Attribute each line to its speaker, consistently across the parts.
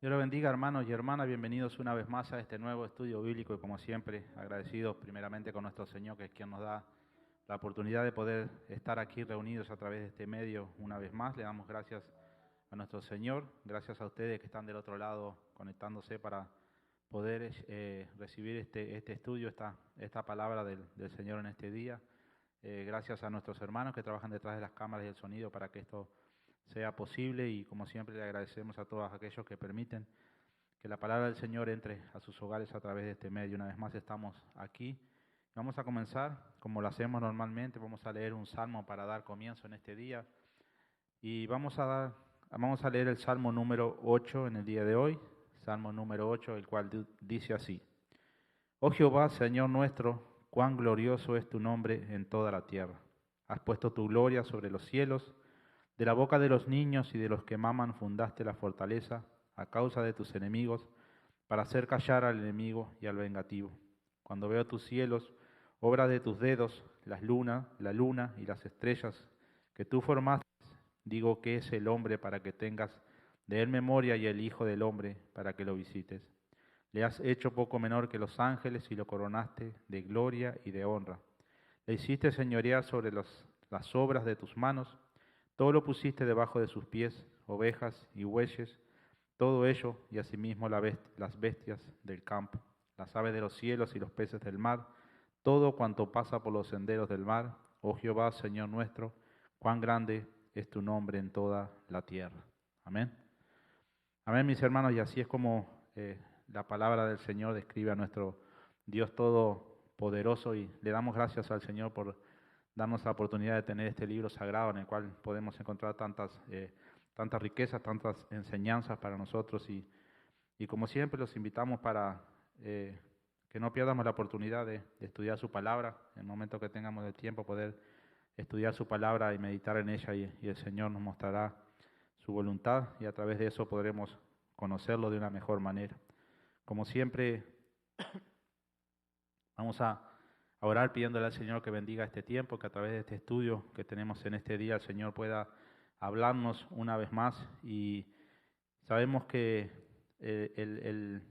Speaker 1: Dios los bendiga, hermanos y hermanas. Bienvenidos una vez más a este nuevo estudio bíblico y como siempre, agradecidos primeramente con nuestro Señor, que es quien nos da la oportunidad de poder estar aquí reunidos a través de este medio una vez más. Le damos gracias a nuestro Señor, gracias a ustedes que están del otro lado conectándose para poder recibir este estudio, esta palabra del Señor en este día. Gracias a nuestros hermanos que trabajan detrás de las cámaras y el sonido para que esto sea posible, y como siempre le agradecemos a todos aquellos que permiten que la palabra del Señor entre a sus hogares a través de este medio. Una vez más estamos aquí. Vamos a comenzar como lo hacemos normalmente. Vamos a leer un salmo para dar comienzo en este día. Y vamos a leer el salmo número 8 en el día de hoy. Salmo número 8, el cual dice así: Oh Jehová, Señor nuestro, cuán glorioso es tu nombre en toda la tierra. Has puesto tu gloria sobre los cielos. De la boca de los niños y de los que maman fundaste la fortaleza a causa de tus enemigos, para hacer callar al enemigo y al vengativo. Cuando veo tus cielos, obra de tus dedos, la luna y las estrellas que tú formaste, digo, que es el hombre para que tengas de él memoria, y el hijo del hombre para que lo visites. Le has hecho poco menor que los ángeles y lo coronaste de gloria y de honra. Le hiciste señorear sobre las obras de tus manos. Todo lo pusiste debajo de sus pies, ovejas y bueyes, todo ello, y asimismo las bestias del campo, las aves de los cielos y los peces del mar, todo cuanto pasa por los senderos del mar. Oh Jehová, Señor nuestro, cuán grande es tu nombre en toda la tierra. Amén. Amén, mis hermanos, y así es como la palabra del Señor describe a nuestro Dios todopoderoso, y le damos gracias al Señor por darnos la oportunidad de tener este libro sagrado en el cual podemos encontrar tantas riquezas, tantas enseñanzas para nosotros, y como siempre los invitamos para que no pierdamos la oportunidad de estudiar su palabra, en el momento que tengamos el tiempo poder estudiar su palabra y meditar en ella, y el Señor nos mostrará su voluntad, y a través de eso podremos conocerlo de una mejor manera. Como siempre, vamos a orar pidiéndole al Señor que bendiga este tiempo, que a través de este estudio que tenemos en este día el Señor pueda hablarnos una vez más. Y sabemos que eh, el, el-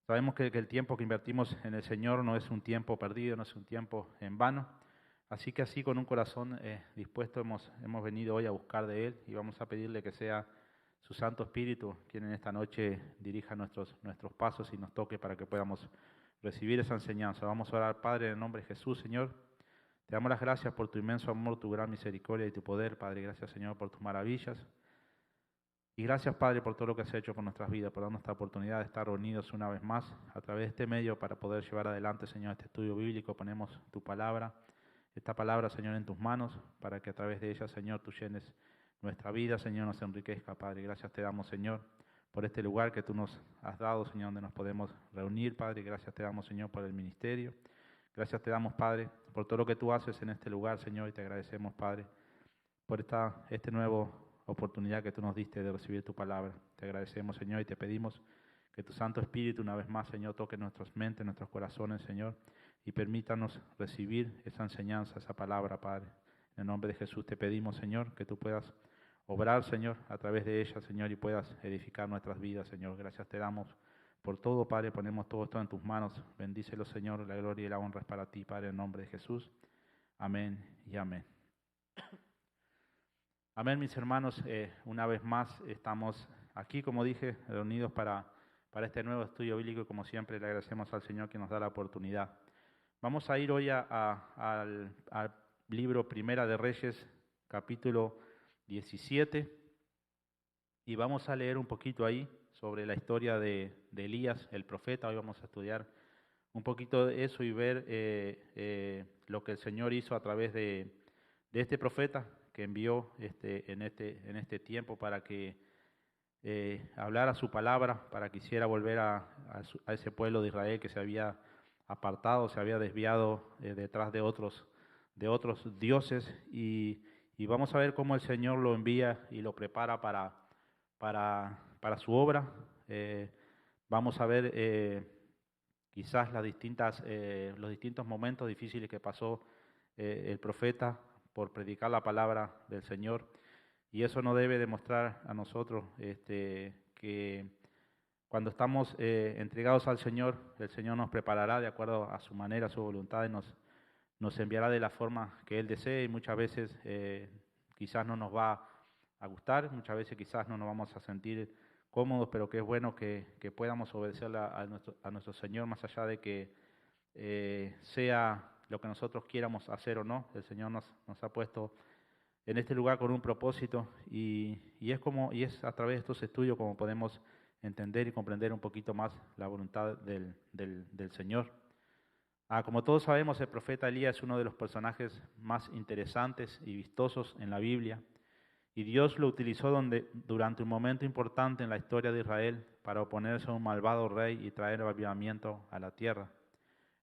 Speaker 1: sabemos que el tiempo que invertimos en el Señor no es un tiempo perdido, no es un tiempo en vano. Así que así, con un corazón dispuesto, hemos venido hoy a buscar de Él, y vamos a pedirle que sea su Santo Espíritu quien en esta noche dirija nuestros pasos y nos toque para que podamos recibir esa enseñanza. Vamos a orar. Padre, en el nombre de Jesús, Señor, te damos las gracias por tu inmenso amor, tu gran misericordia y tu poder, Padre. Gracias, Señor, por tus maravillas. Y gracias, Padre, por todo lo que has hecho con nuestras vidas, por darnos esta oportunidad de estar reunidos una vez más a través de este medio para poder llevar adelante, Señor, este estudio bíblico. Ponemos tu palabra, esta palabra, Señor, en tus manos, para que a través de ella, Señor, tú llenes nuestra vida, Señor, nos enriquezca, Padre. Gracias te damos, Señor, por este lugar que tú nos has dado, Señor, donde nos podemos reunir, Padre. Gracias te damos, Señor, por el ministerio. Gracias te damos, Padre, por todo lo que tú haces en este lugar, Señor, y te agradecemos, Padre, por esta nueva oportunidad que tú nos diste de recibir tu palabra. Te agradecemos, Señor, y te pedimos que tu Santo Espíritu una vez más, Señor, toque nuestras mentes, nuestros corazones, Señor, y permítanos recibir esa enseñanza, esa palabra, Padre. En el nombre de Jesús te pedimos, Señor, que tú puedas obrar, Señor, a través de ella, Señor, y puedas edificar nuestras vidas, Señor. Gracias te damos por todo, Padre. Ponemos todo esto en tus manos. Bendícelo, Señor. La gloria y la honra es para ti, Padre, en el nombre de Jesús. Amén y amén. Amén, mis hermanos. Una vez más estamos aquí, como dije, reunidos para este nuevo estudio bíblico, y como siempre le agradecemos al Señor que nos da la oportunidad. Vamos a ir hoy al libro Primera de Reyes, capítulo 17, y vamos a leer un poquito ahí sobre la historia de Elías, el profeta. Hoy vamos a estudiar un poquito de eso y ver lo que el Señor hizo a través de este profeta que envió en este tiempo para que hablara su palabra, para que hiciera volver a ese pueblo de Israel que se había apartado, se había desviado detrás de otros dioses, y vamos a ver cómo el Señor lo envía y lo prepara para su obra. Eh, Vamos a ver quizás los distintos momentos difíciles que pasó el profeta por predicar la palabra del Señor, y eso no debe demostrar a nosotros que cuando estamos entregados al Señor, el Señor nos preparará de acuerdo a su manera, a su voluntad, y nos enviará de la forma que Él desee, y muchas veces quizás no nos va a gustar, muchas veces quizás no nos vamos a sentir cómodos, pero que es bueno que podamos obedecerle a nuestro Señor, más allá de que sea lo que nosotros quieramos hacer o no. El Señor nos ha puesto en este lugar con un propósito, y es a través de estos estudios como podemos entender y comprender un poquito más la voluntad del Señor. Como todos sabemos, el profeta Elías es uno de los personajes más interesantes y vistosos en la Biblia, y Dios lo utilizó durante un momento importante en la historia de Israel para oponerse a un malvado rey y traer avivamiento a la tierra.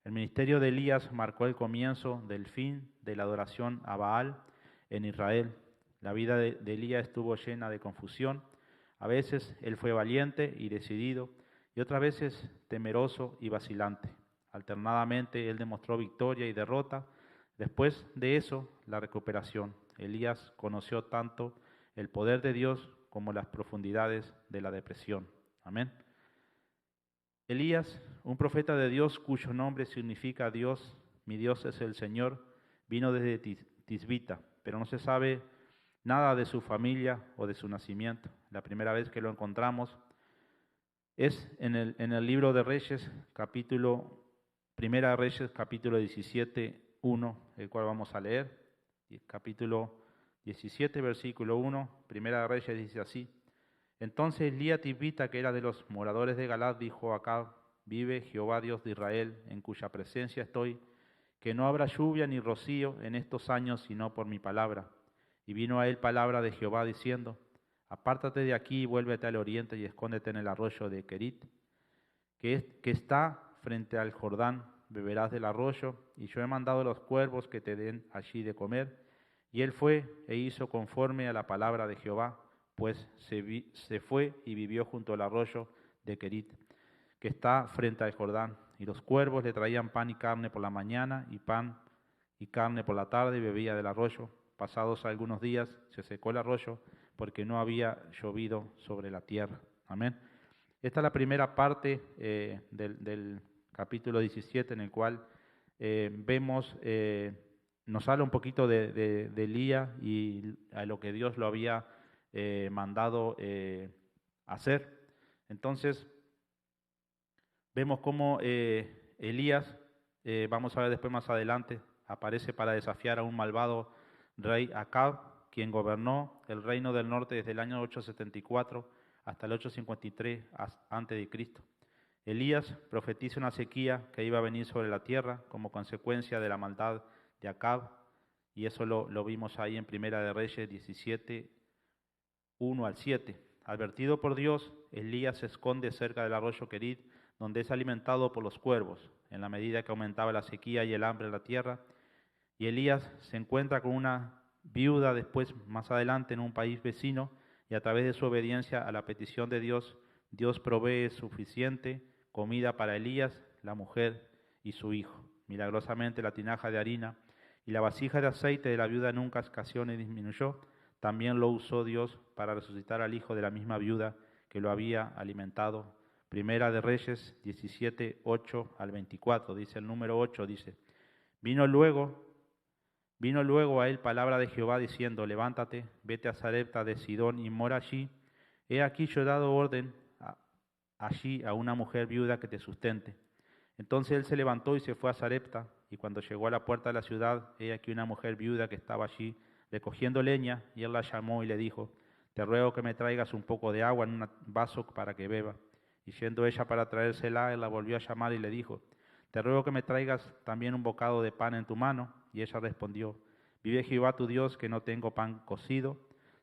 Speaker 1: El ministerio de Elías marcó el comienzo del fin de la adoración a Baal en Israel. La vida de Elías estuvo llena de confusión. A veces él fue valiente y decidido, y otras veces temeroso y vacilante. Alternadamente él demostró victoria y derrota. Después de eso, la recuperación. Elías conoció tanto el poder de Dios como las profundidades de la depresión. Amén. Elías, un profeta de Dios cuyo nombre significa Dios, mi Dios es el Señor, vino desde Tisbita, pero no se sabe nada de su familia o de su nacimiento. La primera vez que lo encontramos es en el libro de Reyes, Primera de Reyes, capítulo 17, 1, el cual vamos a leer. Capítulo 17, versículo 1, Primera de Reyes dice así: Entonces Elías Tisbita, que era de los moradores de Galad, dijo a Acab: Vive Jehová Dios de Israel, en cuya presencia estoy, que no habrá lluvia ni rocío en estos años, sino por mi palabra. Y vino a él palabra de Jehová diciendo: Apártate de aquí y vuélvete al oriente y escóndete en el arroyo de Querit, que está frente al Jordán. Beberás del arroyo, y yo he mandado a los cuervos que te den allí de comer. Y él fue e hizo conforme a la palabra de Jehová, pues se fue y vivió junto al arroyo de Querit, que está frente al Jordán. Y los cuervos le traían pan y carne por la mañana, y pan y carne por la tarde, y bebía del arroyo. Pasados algunos días se secó el arroyo, porque no había llovido sobre la tierra. Amén. Esta es la primera parte del capítulo 17, en el cual vemos, nos habla un poquito de Elías y a lo que Dios lo había mandado hacer. Entonces, vemos cómo Elías, vamos a ver después más adelante, aparece para desafiar a un malvado rey Acab, quien gobernó el reino del norte desde el año 874 hasta el 853 a.C. Elías profetiza una sequía que iba a venir sobre la tierra como consecuencia de la maldad de Acab, y eso lo vimos ahí en Primera de Reyes 17, 1 al 7. Advertido por Dios, Elías se esconde cerca del arroyo Querit, donde es alimentado por los cuervos, en la medida que aumentaba la sequía y el hambre en la tierra. Y Elías se encuentra con una viuda después, más adelante, en un país vecino, y a través de su obediencia a la petición de Dios, Dios provee suficiente comida para Elías, la mujer y su hijo. Milagrosamente la tinaja de harina y la vasija de aceite de la viuda nunca escaseó ni disminuyó. También lo usó Dios para resucitar al hijo de la misma viuda que lo había alimentado. Primera de Reyes 17, 8 al 24, dice el número 8, dice: Vino luego a él palabra de Jehová diciendo: Levántate, vete a Sarepta de Sidón y mora allí. He aquí yo he dado orden allí a una mujer viuda que te sustente. Entonces él se levantó y se fue a Sarepta, y cuando llegó a la puerta de la ciudad, he aquí una mujer viuda que estaba allí recogiendo leña, y él la llamó y le dijo: Te ruego que me traigas un poco de agua en un vaso para que beba. Y yendo ella para traérsela, él la volvió a llamar y le dijo: Te ruego que me traigas también un bocado de pan en tu mano. Y ella respondió: Vive Jehová tu Dios, que no tengo pan cocido,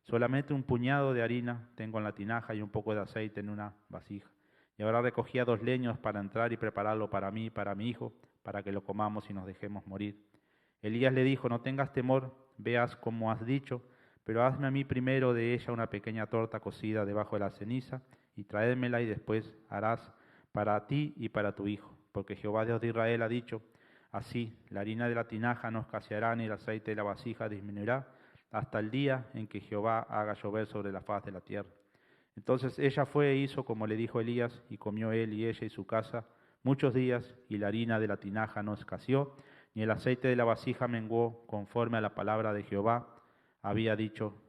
Speaker 1: solamente un puñado de harina tengo en la tinaja y un poco de aceite en una vasija. Y ahora recogía 2 leños para entrar y prepararlo para mí y para mi hijo, para que lo comamos y nos dejemos morir. Elías le dijo: No tengas temor, veas como has dicho, pero hazme a mí primero de ella una pequeña torta cocida debajo de la ceniza, y tráemela, y después harás para ti y para tu hijo. Porque Jehová Dios de Israel ha dicho: Así, la harina de la tinaja no escaseará, ni el aceite de la vasija disminuirá, hasta el día en que Jehová haga llover sobre la faz de la tierra. Entonces ella fue e hizo como le dijo Elías, y comió él y ella y su casa muchos días, y la harina de la tinaja no escaseó, ni el aceite de la vasija menguó, conforme a la palabra de Jehová había dicho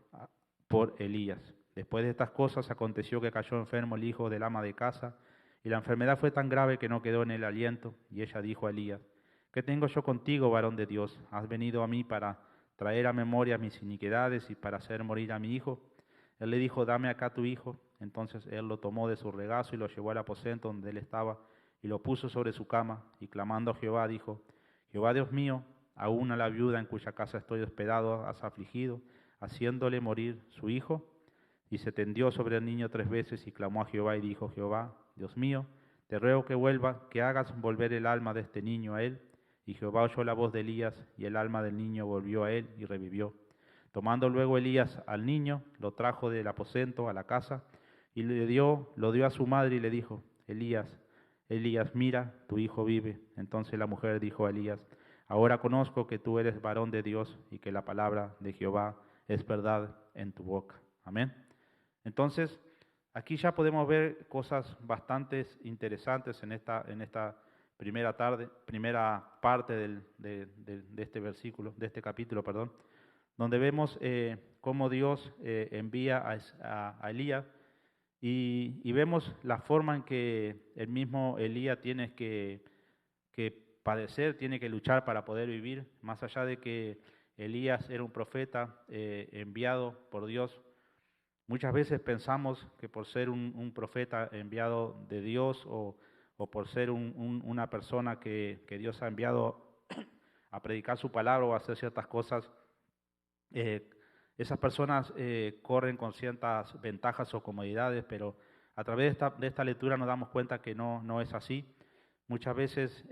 Speaker 1: por Elías. Después de estas cosas aconteció que cayó enfermo el hijo del ama de casa, y la enfermedad fue tan grave que no quedó en el aliento, y ella dijo a Elías: ¿Qué tengo yo contigo, varón de Dios? ¿Has venido a mí para traer a memoria mis iniquidades y para hacer morir a mi hijo? Él le dijo: Dame acá tu hijo. Entonces él lo tomó de su regazo y lo llevó al aposento donde él estaba, y lo puso sobre su cama, y clamando a Jehová dijo: Jehová Dios mío, aún a la viuda en cuya casa estoy hospedado has afligido, haciéndole morir su hijo. Y se tendió sobre el niño 3 veces y clamó a Jehová y dijo: Jehová Dios mío, te ruego que vuelva, que hagas volver el alma de este niño a él. Y Jehová oyó la voz de Elías, y el alma del niño volvió a él y revivió. Tomando luego Elías al niño, lo trajo del aposento a la casa, y lo dio a su madre y le dijo: Elías, Elías, mira, tu hijo vive. Entonces la mujer dijo a Elías: Ahora conozco que tú eres varón de Dios y que la palabra de Jehová es verdad en tu boca. Amén. Entonces, aquí ya podemos ver cosas bastante interesantes en esta primera parte de este versículo, de este capítulo, perdón, donde vemos cómo Dios envía a Elías y vemos la forma en que el mismo Elías tiene que padecer, tiene que luchar para poder vivir, más allá de que Elías era un profeta enviado por Dios. Muchas veces pensamos que por ser un profeta enviado de Dios o por ser una persona que Dios ha enviado a predicar su palabra o a hacer ciertas cosas, esas personas corren con ciertas ventajas o comodidades, pero a través de esta lectura nos damos cuenta que no es así. Muchas veces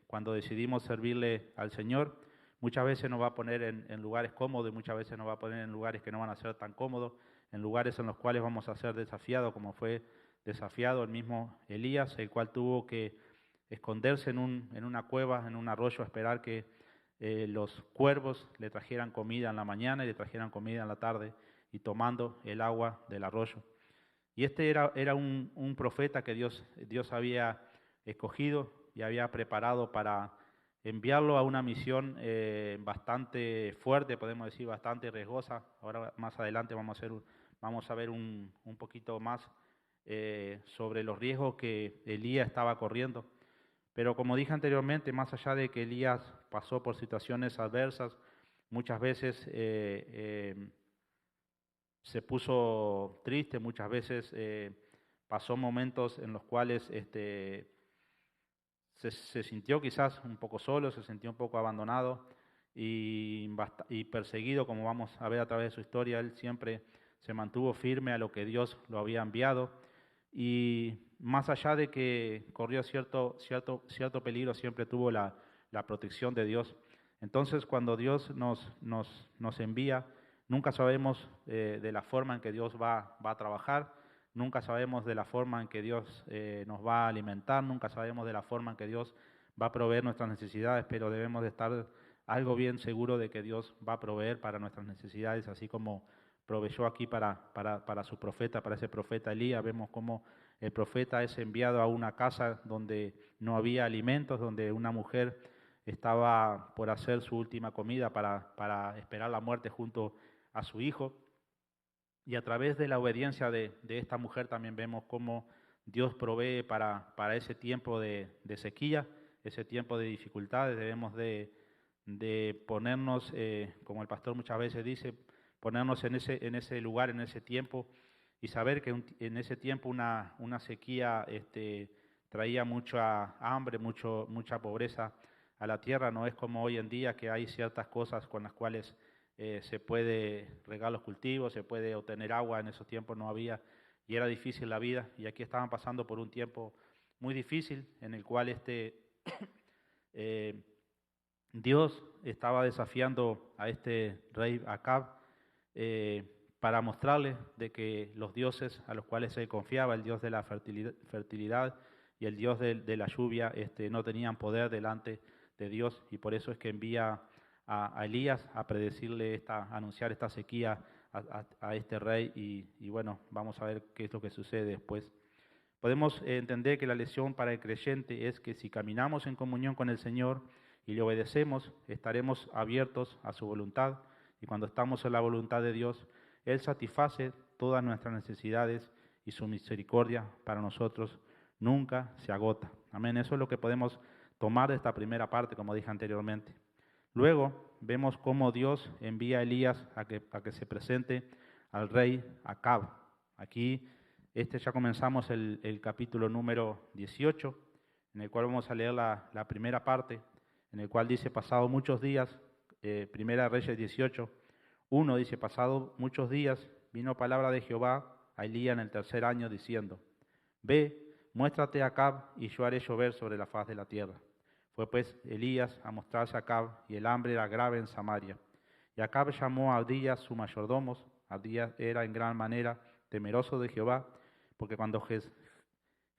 Speaker 1: cuando decidimos servirle al Señor, muchas veces nos va a poner en lugares cómodos y muchas veces nos va a poner en lugares que no van a ser tan cómodos, en lugares en los cuales vamos a ser desafiados, como fue desafiado el mismo Elías, el cual tuvo que esconderse en una cueva, en un arroyo, a esperar que los cuervos le trajeran comida en la mañana y le trajeran comida en la tarde, y tomando el agua del arroyo. Y este era un profeta que Dios había escogido y había preparado para enviarlo a una misión bastante fuerte, podemos decir, bastante riesgosa. Ahora más adelante vamos a ver un poquito más sobre los riesgos que Elías estaba corriendo. Pero como dije anteriormente, más allá de que Elías pasó por situaciones adversas, muchas veces se puso triste, muchas veces pasó momentos en los cuales se sintió quizás un poco solo, se sintió un poco abandonado y perseguido, como vamos a ver a través de su historia. Él siempre se mantuvo firme a lo que Dios lo había enviado, y más allá de que corrió cierto peligro, siempre tuvo la protección de Dios. Entonces, cuando Dios nos envía, nunca sabemos de la forma en que Dios va a trabajar, nunca sabemos de la forma en que Dios nos va a alimentar, nunca sabemos de la forma en que Dios va a proveer nuestras necesidades, pero debemos de estar algo bien seguro de que Dios va a proveer para nuestras necesidades, así como proveyó aquí para su profeta, para ese profeta Elías. Vemos cómo el profeta es enviado a una casa donde no había alimentos, donde una mujer estaba por hacer su última comida para esperar la muerte junto a su hijo. Y a través de la obediencia de esta mujer también vemos cómo Dios provee para ese tiempo de sequía, ese tiempo de dificultades. Debemos de ponernos, como el pastor muchas veces dice, ponernos en ese lugar, en ese tiempo, y saber que en ese tiempo una sequía traía mucha hambre, mucha pobreza a la tierra. No es como hoy en día, que hay ciertas cosas con las cuales se puede regar los cultivos, se puede obtener agua. En esos tiempos no había y era difícil la vida, y aquí estaban pasando por un tiempo muy difícil en el cual Dios estaba desafiando a este rey Acab para mostrarle de que los dioses a los cuales se confiaba, el Dios de la fertilidad y el Dios de la lluvia, no tenían poder delante de Dios, y por eso es que envía a Elías a predecirle anunciar esta sequía a este rey y bueno, vamos a ver qué es lo que sucede después. Podemos entender que la lección para el creyente es que si caminamos en comunión con el Señor y le obedecemos, estaremos abiertos a su voluntad y cuando estamos en la voluntad de Dios, Él satisface todas nuestras necesidades y su misericordia para nosotros nunca se agota. Amén. Eso es lo que podemos tomar de esta primera parte, como dije anteriormente. Luego vemos cómo Dios envía a Elías a que se presente al rey Acab. Aquí ya comenzamos el capítulo número 18, en el cual vamos a leer la primera parte, en el cual dice, pasado muchos días, Primera Reyes 18, 1 dice, pasado muchos días vino palabra de Jehová a Elías en el tercer año diciendo, ve, muéstrate a Acab y yo haré llover sobre la faz de la tierra. Fue pues Elías a mostrarse a Acab y el hambre era grave en Samaria. Y Acab llamó a Abdías su mayordomos. Abdías era en gran manera temeroso de Jehová, porque cuando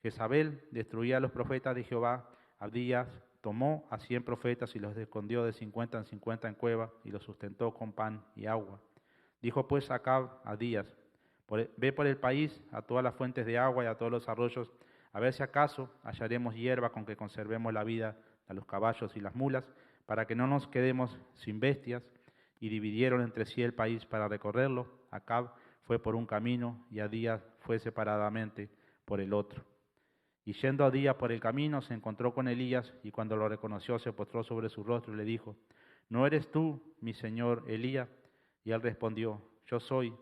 Speaker 1: Jezabel destruía a los profetas de Jehová, Abdías tomó a 100 profetas y los escondió de 50 en 50 en cueva y los sustentó con pan y agua. Dijo pues Acab a Abdías, ve por el país a todas las fuentes de agua y a todos los arroyos, a ver si acaso hallaremos hierba con que conservemos la vida a los caballos y las mulas, para que no nos quedemos sin bestias. Y dividieron entre sí el país para recorrerlo. Acab fue por un camino y Abdías fue separadamente por el otro. Y yendo Abdías por el camino, se encontró con Elías, y cuando lo reconoció, se postró sobre su rostro y le dijo, ¿no eres tú, mi señor Elías? Y él respondió, yo soy.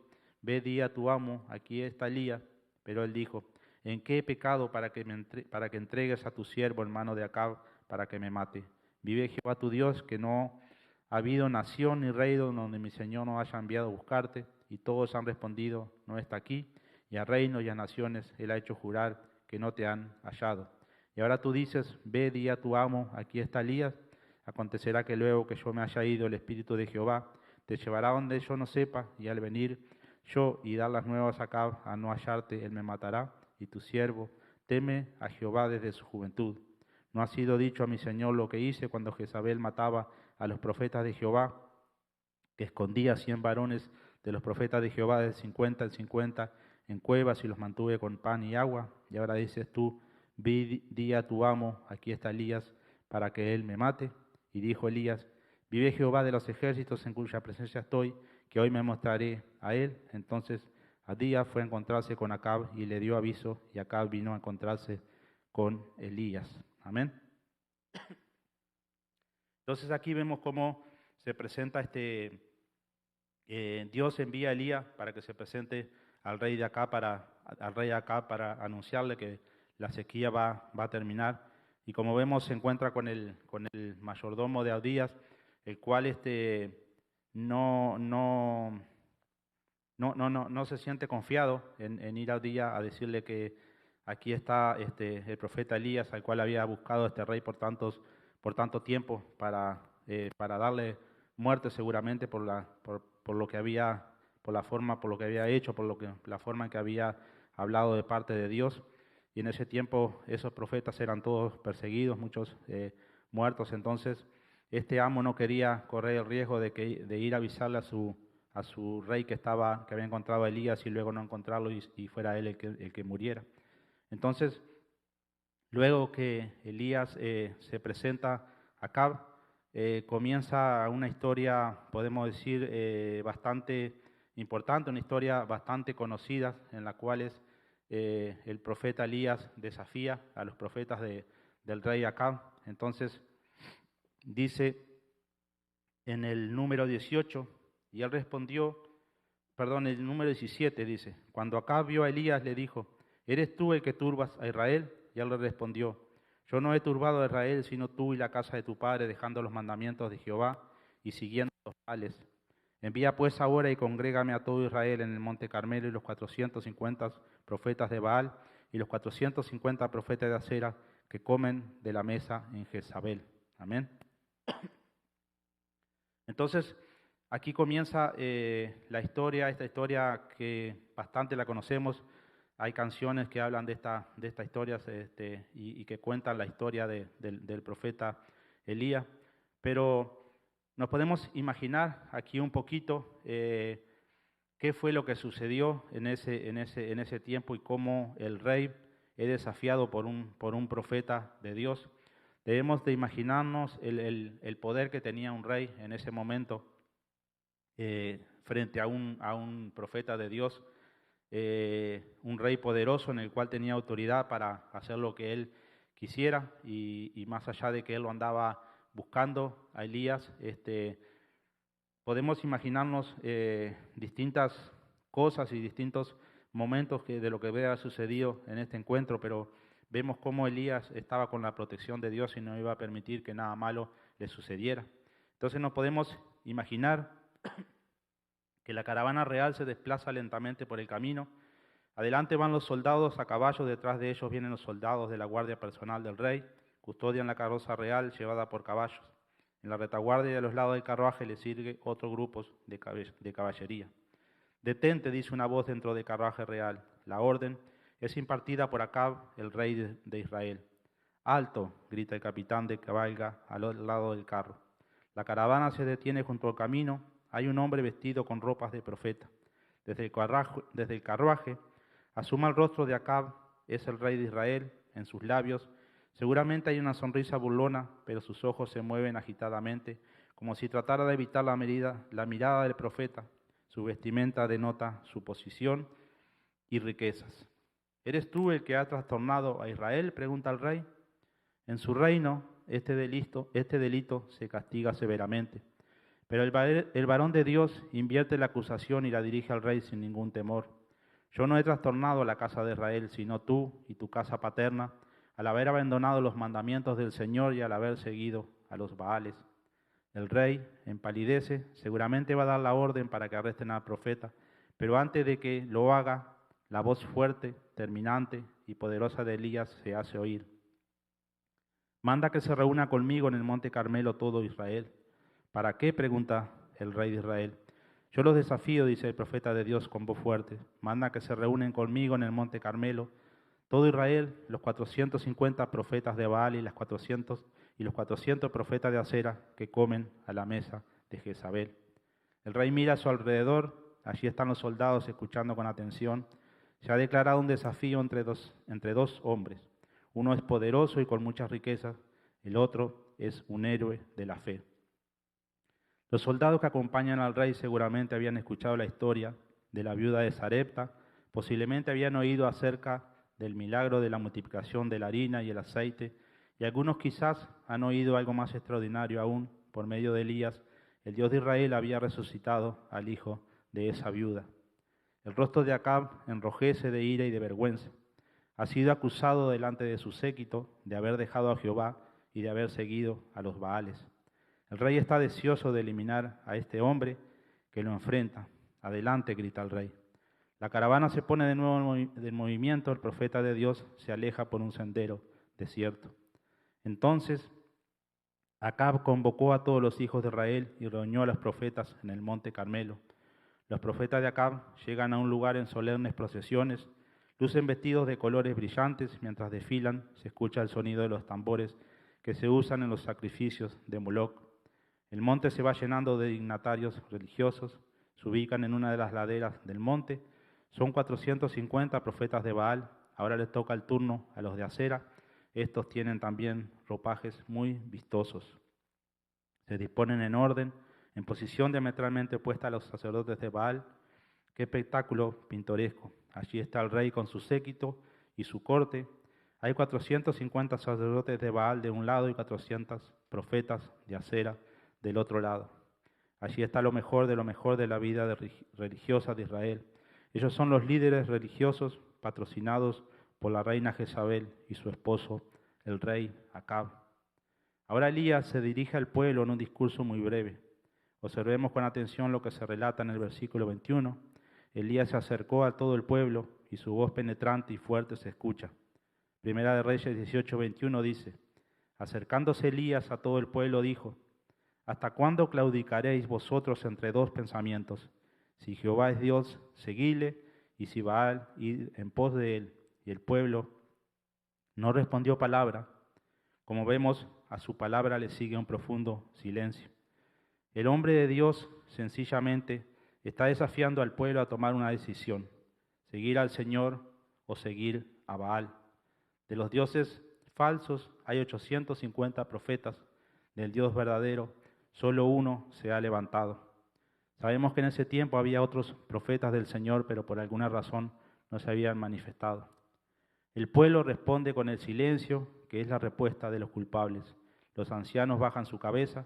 Speaker 1: Ve, di a tu amo, aquí está Elías. Pero él dijo, ¿en qué he pecado para que entregues a tu siervo en mano de Acab para que me mate? Vive Jehová tu Dios, que no ha habido nación ni reino donde mi Señor no haya enviado a buscarte. Y todos han respondido, no está aquí. Y a reinos y a naciones él ha hecho jurar que no te han hallado. Y ahora tú dices, ve, di a tu amo, aquí está Elías. Acontecerá que luego que yo me haya ido, el Espíritu de Jehová te llevará donde yo no sepa, y al venir yo y dar las nuevas a Acab a no hallarte, él me matará, y tu siervo teme a Jehová desde su juventud. ¿No ha sido dicho a mi Señor lo que hice cuando Jezabel mataba a los profetas de Jehová, que escondía 100 varones de los profetas de Jehová de 50 en 50 en cuevas y los mantuve con pan y agua? Y ahora dices tú, di a tu amo, aquí está Elías, para que él me mate. Y dijo Elías, vive Jehová de los ejércitos en cuya presencia estoy, que hoy me mostraré a él. Entonces Abdías fue a encontrarse con Acab y le dio aviso, y Acab vino a encontrarse con Elías. Amén. Entonces aquí vemos cómo se presenta Dios envía a Elías para que se presente al rey de acá para anunciarle que la sequía va a terminar. Y como vemos, se encuentra con el mayordomo de Abdías, el cual no se siente confiado en ir a Abdías a decirle que aquí está el profeta Elías, al cual había buscado este rey por tanto tiempo para darle muerte seguramente por lo que había, por lo que había hecho, la forma en que había hablado de parte de Dios. Y en ese tiempo esos profetas eran todos perseguidos, muchos muertos. Entonces este amo no quería correr el riesgo de ir a avisarle a su rey que había encontrado a Elías y luego no encontrarlo y fuera él el que muriera. Entonces, luego que Elías se presenta a Acab, comienza una historia, podemos decir, bastante importante, una historia bastante conocida, en la cual el profeta Elías desafía a los profetas del rey Acab. Entonces, dice en el número 18, y él respondió, el número 17 dice, cuando Acab vio a Elías le dijo, ¿eres tú el que turbas a Israel? Y él le respondió, yo no he turbado a Israel, sino tú y la casa de tu padre, dejando los mandamientos de Jehová y siguiendo los Baales. Envía pues ahora y congrégame a todo Israel en el monte Carmelo y los 450 profetas de Baal y los 450 profetas de Acera que comen de la mesa en Jezabel. Amén. Entonces, aquí comienza esta historia que bastante la conocemos. Hay canciones que hablan de esta historia y que cuentan la historia del profeta Elías, pero nos podemos imaginar aquí un poquito qué fue lo que sucedió en ese tiempo y cómo el rey es desafiado por un profeta de Dios. Debemos de imaginarnos el poder que tenía un rey en ese momento frente a un profeta de Dios, un rey poderoso en el cual tenía autoridad para hacer lo que él quisiera y más allá de que él lo andaba buscando a Elías, podemos imaginarnos distintas cosas y distintos momentos de lo que había sucedido en este encuentro, pero vemos cómo Elías estaba con la protección de Dios y no iba a permitir que nada malo le sucediera. Entonces nos podemos imaginar que la caravana real se desplaza lentamente por el camino. Adelante van los soldados a caballo, detrás de ellos vienen los soldados de la guardia personal del rey, custodian la carroza real llevada por caballos. En la retaguardia y a los lados del carruaje le sigue otro grupo de caballería. Detente, dice una voz dentro del carruaje real. La orden es impartida por Acab, el rey de Israel. Alto, grita el capitán de cabalga al lado del carro. La caravana se detiene junto al camino. Hay un hombre vestido con ropas de profeta. Desde el carruaje asoma el rostro de Acab, es el rey de Israel, en sus labios. Seguramente hay una sonrisa burlona, pero sus ojos se mueven agitadamente, como si tratara de evitar la mirada del profeta. Su vestimenta denota su posición y riquezas. ¿Eres tú el que ha trastornado a Israel?, pregunta el rey. En su reino, este delito se castiga severamente. Pero el varón de Dios invierte la acusación y la dirige al rey sin ningún temor. Yo no he trastornado a la casa de Israel, sino tú y tu casa paterna, al haber abandonado los mandamientos del Señor y al haber seguido a los Baales. El rey empalidece, seguramente va a dar la orden para que arresten al profeta, pero antes de que lo haga, la voz fuerte, terminante y poderosa de Elías se hace oír. Manda que se reúna conmigo en el monte Carmelo todo Israel. ¿Para qué?, pregunta el rey de Israel. Yo los desafío, dice el profeta de Dios con voz fuerte. Manda que se reúnen conmigo en el monte Carmelo todo Israel, los 450 profetas de Baal y los 400 profetas de Acera que comen a la mesa de Jezabel. El rey mira a su alrededor, allí están los soldados escuchando con atención. Se ha declarado un desafío entre dos hombres. Uno es poderoso y con muchas riquezas, el otro es un héroe de la fe. Los soldados que acompañan al rey seguramente habían escuchado la historia de la viuda de Sarepta, posiblemente habían oído acerca del milagro de la multiplicación de la harina y el aceite, y algunos quizás han oído algo más extraordinario aún. Por medio de Elías, el Dios de Israel había resucitado al hijo de esa viuda. El rostro de Acab enrojece de ira y de vergüenza. Ha sido acusado delante de su séquito de haber dejado a Jehová y de haber seguido a los Baales. El rey está deseoso de eliminar a este hombre que lo enfrenta. Adelante, grita el rey. La caravana se pone de nuevo en movimiento, el profeta de Dios se aleja por un sendero desierto. Entonces, Acab convocó a todos los hijos de Israel y reunió a los profetas en el monte Carmelo. Los profetas de Acab llegan a un lugar en solemnes procesiones, lucen vestidos de colores brillantes, mientras desfilan se escucha el sonido de los tambores que se usan en los sacrificios de Moloc. El monte se va llenando de dignatarios religiosos, se ubican en una de las laderas del monte. Son 450 profetas de Baal, ahora les toca el turno a los de Acera. Estos tienen también ropajes muy vistosos. Se disponen en orden, en posición diametralmente opuesta a los sacerdotes de Baal. Qué espectáculo pintoresco. Allí está el rey con su séquito y su corte. Hay 450 sacerdotes de Baal de un lado y 400 profetas de Acera del otro lado. Allí está lo mejor de la vida religiosa de Israel. Ellos son los líderes religiosos patrocinados por la reina Jezabel y su esposo, el rey Acab. Ahora Elías se dirige al pueblo en un discurso muy breve. Observemos con atención lo que se relata en el versículo 21. Elías se acercó a todo el pueblo y su voz penetrante y fuerte se escucha. Primera de Reyes 18:21 dice: acercándose Elías a todo el pueblo dijo: ¿hasta cuándo claudicaréis vosotros entre dos pensamientos? Si Jehová es Dios, seguidle, y si Baal, id en pos de él. Y el pueblo no respondió palabra. Como vemos, a su palabra le sigue un profundo silencio. El hombre de Dios sencillamente Está desafiando al pueblo a tomar una decisión: seguir al Señor o seguir a Baal. De los dioses falsos hay 850 profetas. Del Dios verdadero, solo uno se ha levantado. Sabemos que en ese tiempo había otros profetas del Señor, pero por alguna razón no se habían manifestado. El pueblo responde con el silencio, que es la respuesta de los culpables. Los ancianos bajan su cabeza.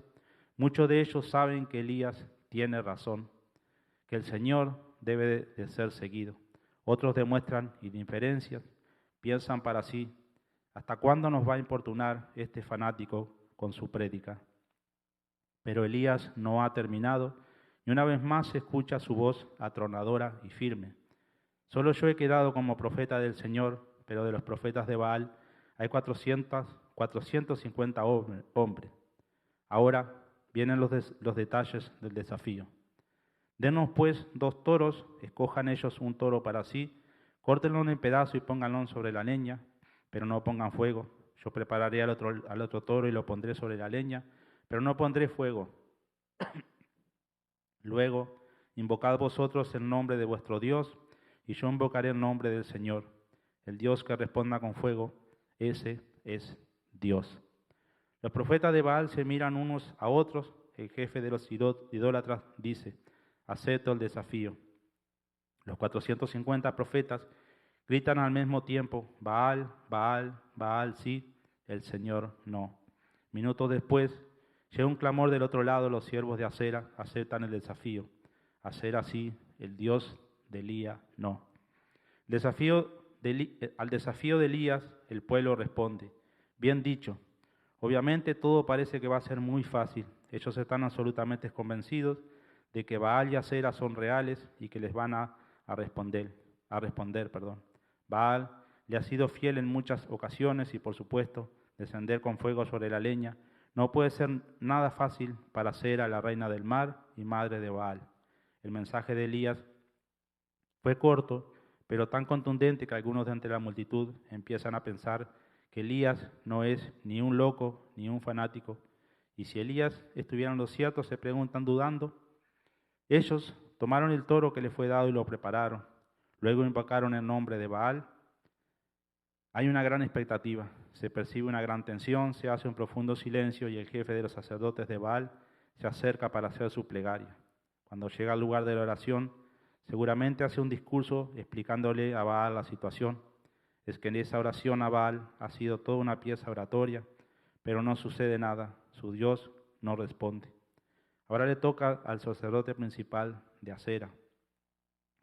Speaker 1: Muchos de ellos saben que Elías tiene razón, que el Señor debe de ser seguido. Otros demuestran indiferencia, piensan para sí: ¿hasta cuándo nos va a importunar este fanático con su prédica? Pero Elías no ha terminado, y una vez más se escucha su voz atronadora y firme. Solo yo he quedado como profeta del Señor, pero de los profetas de Baal hay 450 hombres. Ahora vienen los detalles del desafío. Denos pues 2 toros, escojan ellos un toro para sí, córtenlo en pedazos y pónganlo sobre la leña, pero no pongan fuego. Yo prepararé al otro toro y lo pondré sobre la leña, pero no pondré fuego. Luego, invocad vosotros el nombre de vuestro Dios, y yo invocaré el nombre del Señor. El Dios que responda con fuego, ese es Dios. Los profetas de Baal se miran unos a otros. El jefe de los idólatras dice: acepto el desafío. Los 450 profetas gritan al mismo tiempo: Baal, Baal, Baal, sí, el Señor no. Minutos después, llega un clamor del otro lado. Los siervos de Asera aceptan el desafío. Asera sí, el Dios de Elías no. Al desafío de Elías, el pueblo responde: bien dicho. Obviamente todo parece que va a ser muy fácil. Ellos están absolutamente convencidos de que Baal y Asera son reales y que les van a responder. Baal le ha sido fiel en muchas ocasiones y, por supuesto, descender con fuego sobre la leña no puede ser nada fácil para Asera, la reina del mar y madre de Baal. El mensaje de Elías fue corto, pero tan contundente que algunos de entre la multitud empiezan a pensar que Elías no es ni un loco ni un fanático. Y si Elías estuviera en lo cierto, se preguntan dudando. Ellos tomaron el toro que les fue dado y lo prepararon. Luego invocaron el nombre de Baal. Hay una gran expectativa, se percibe una gran tensión, se hace un profundo silencio y el jefe de los sacerdotes de Baal se acerca para hacer su plegaria. Cuando llega al lugar de la oración, seguramente hace un discurso explicándole a Baal la situación. Es que en esa oración a Baal ha sido toda una pieza oratoria, pero no sucede nada, su Dios no responde. Ahora le toca al sacerdote principal de Asera.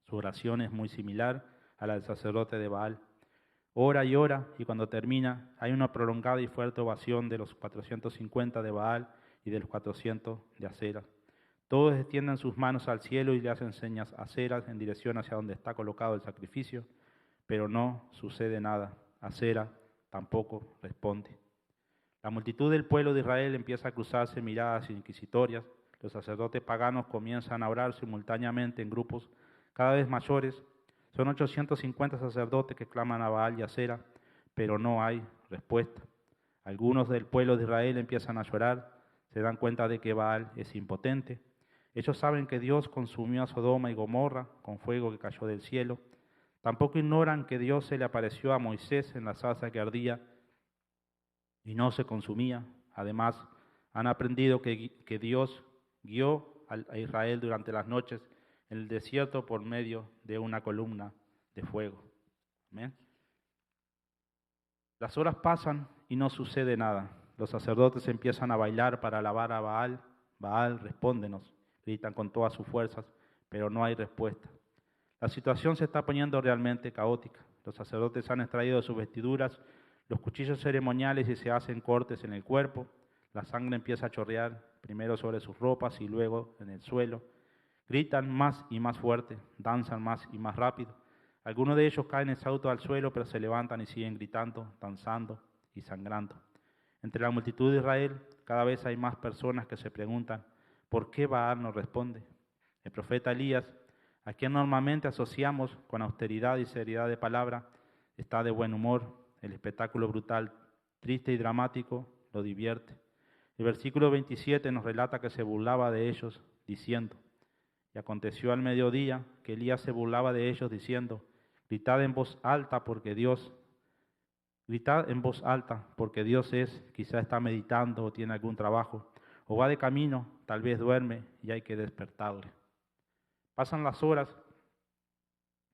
Speaker 1: Su oración es muy similar a la del sacerdote de Baal. Ora y ora, y cuando termina hay una prolongada y fuerte ovación de los 450 de Baal y de los 400 de Asera. Todos extienden sus manos al cielo y le hacen señas a Asera en dirección hacia donde está colocado el sacrificio, pero no sucede nada. Asera tampoco responde. La multitud del pueblo de Israel empieza a cruzarse miradas inquisitorias. Los sacerdotes paganos comienzan a orar simultáneamente en grupos cada vez mayores. Son 850 sacerdotes que claman a Baal y a Asera, pero no hay respuesta. Algunos del pueblo de Israel empiezan a llorar, se dan cuenta de que Baal es impotente. Ellos saben que Dios consumió a Sodoma y Gomorra con fuego que cayó del cielo. Tampoco ignoran que Dios se le apareció a Moisés en la zarza que ardía y no se consumía. Además, han aprendido que Dios guió a Israel durante las noches en el desierto por medio de una columna de fuego. ¿Amén? Las horas pasan y no sucede nada. Los sacerdotes empiezan a bailar para alabar a Baal. Baal, respóndenos, gritan con todas sus fuerzas, pero no hay respuesta. La situación se está poniendo realmente caótica. Los sacerdotes han extraído de sus vestiduras los cuchillos ceremoniales y se hacen cortes en el cuerpo. La sangre empieza a chorrear, primero sobre sus ropas y luego en el suelo. Gritan más y más fuerte, danzan más y más rápido. Algunos de ellos caen exhaustos al suelo, pero se levantan y siguen gritando, danzando y sangrando. Entre la multitud de Israel, cada vez hay más personas que se preguntan, ¿por qué Baal no responde? El profeta Elías, a quien normalmente asociamos con austeridad y seriedad de palabra, está de buen humor. El espectáculo brutal, triste y dramático lo divierte. El versículo 27 nos relata que se burlaba de ellos, diciendo: Y aconteció al mediodía que Elías se burlaba de ellos diciendo, gritad en voz alta porque Dios es, quizá está meditando o tiene algún trabajo, o va de camino, tal vez duerme y hay que despertarle. Pasan las horas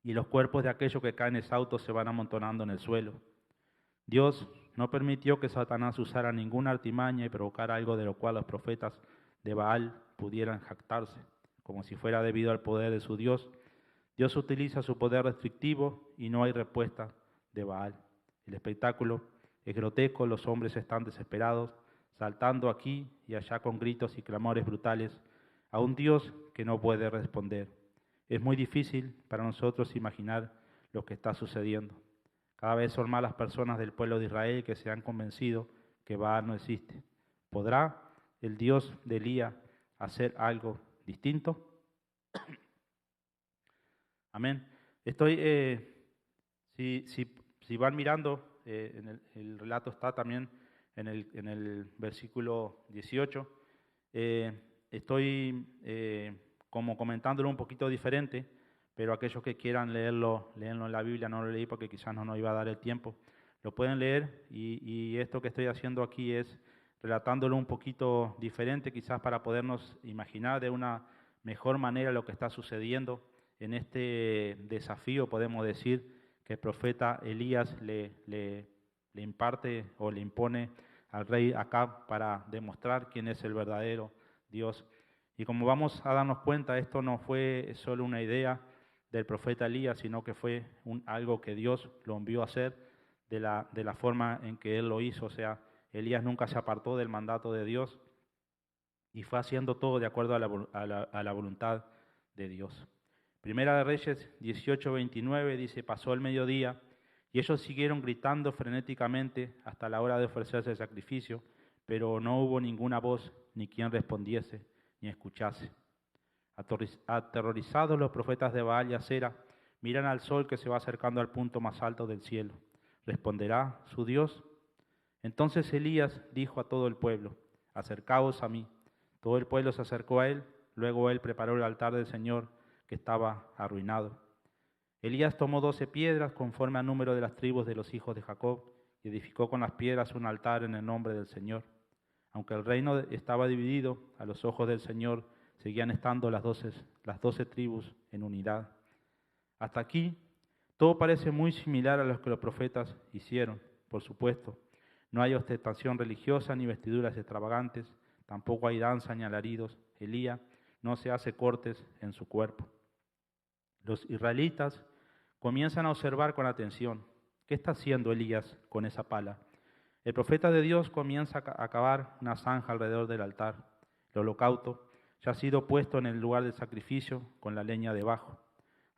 Speaker 1: y los cuerpos de aquellos que caen exhaustos se van amontonando en el suelo. Dios no permitió que Satanás usara ninguna artimaña y provocara algo de lo cual los profetas de Baal pudieran jactarse, como si fuera debido al poder de su Dios. Dios utiliza su poder restrictivo y no hay respuesta de Baal. El espectáculo es grotesco, los hombres están desesperados, saltando aquí y allá con gritos y clamores brutales a un Dios que no puede responder. Es muy difícil para nosotros imaginar lo que está sucediendo. Cada vez son más las personas del pueblo de Israel que se han convencido que Baal no existe. ¿Podrá el Dios de Elías hacer algo distinto? Amén. Si van mirando, el relato está también en el versículo 18. Estoy como comentándolo un poquito diferente, pero aquellos que quieran leerlo en la Biblia, no lo leí porque quizás no nos iba a dar el tiempo, lo pueden leer y esto que estoy haciendo aquí es relatándolo un poquito diferente, quizás para podernos imaginar de una mejor manera lo que está sucediendo en este desafío, podemos decir, que el profeta Elías le imparte o le impone al rey Acab para demostrar quién es el verdadero Dios. Y como vamos a darnos cuenta, esto no fue solo una idea del profeta Elías, sino que fue algo que Dios lo envió a hacer de la forma en que él lo hizo. O sea, Elías nunca se apartó del mandato de Dios y fue haciendo todo de acuerdo a la voluntad de Dios. Primera de Reyes 18:29 dice, pasó el mediodía y ellos siguieron gritando frenéticamente hasta la hora de ofrecerse el sacrificio, pero no hubo ninguna voz ni quien respondiese ni escuchase. Aterrorizados los profetas de Baal y Acera miran al sol que se va acercando al punto más alto del cielo. ¿Responderá su Dios? Entonces Elías dijo a todo el pueblo, acercaos a mí. Todo el pueblo se acercó a él, luego él preparó el altar del Señor que estaba arruinado. Elías tomó 12 piedras conforme al número de las tribus de los hijos de Jacob y edificó con las piedras un altar en el nombre del Señor. Aunque el reino estaba dividido, a los ojos del Señor seguían estando las 12 tribus en unidad. Hasta aquí, todo parece muy similar a lo que los profetas hicieron, por supuesto. No hay ostentación religiosa ni vestiduras extravagantes, tampoco hay danza ni alaridos. Elías no se hace cortes en su cuerpo. Los israelitas comienzan a observar con atención. ¿Qué está haciendo Elías con esa pala? El profeta de Dios comienza a cavar una zanja alrededor del altar. El holocausto ya ha sido puesto en el lugar del sacrificio con la leña debajo.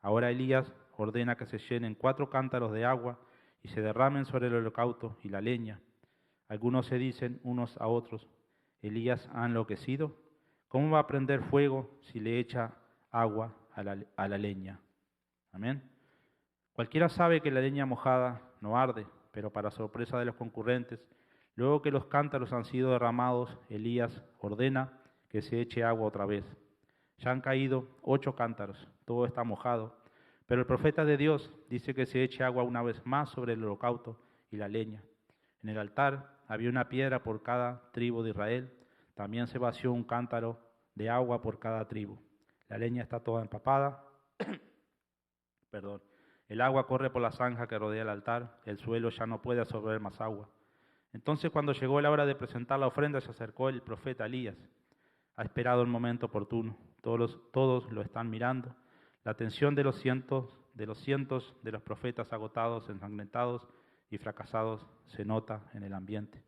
Speaker 1: Ahora Elías ordena que se llenen 4 cántaros de agua y se derramen sobre el holocausto y la leña. Algunos se dicen unos a otros, ¿Elías ha enloquecido? ¿Cómo va a prender fuego si le echa agua a la leña? Amén. Cualquiera sabe que la leña mojada no arde, pero para sorpresa de los concurrentes, luego que los cántaros han sido derramados, Elías ordena que se eche agua otra vez. Ya han caído 8 cántaros, todo está mojado, pero el profeta de Dios dice que se eche agua una vez más sobre el holocausto y la leña. En el altar había una piedra por cada tribu de Israel, también se vació un cántaro de agua por cada tribu. La leña está toda empapada. El agua corre por la zanja que rodea el altar, el suelo ya no puede absorber más agua. Entonces cuando llegó la hora de presentar la ofrenda se acercó el profeta Elías. Ha esperado el momento oportuno, todos lo están mirando. La atención de los cientos de los profetas agotados, ensangrentados y fracasados se nota en el ambiente.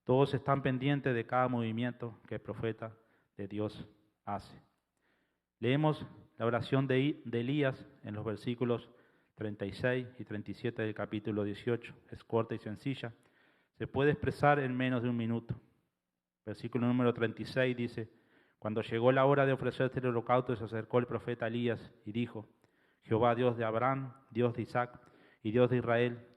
Speaker 1: Todos están pendientes de cada movimiento que el profeta de Dios hace. Leemos la oración de Elías en los versículos 36 y 37 del capítulo 18. Es corta y sencilla. Se puede expresar en menos de un minuto. Versículo número 36 dice, cuando llegó la hora de ofrecerse el holocausto, se acercó el profeta Elías y dijo, Jehová, Dios de Abraham, Dios de Isaac y Dios de Israel,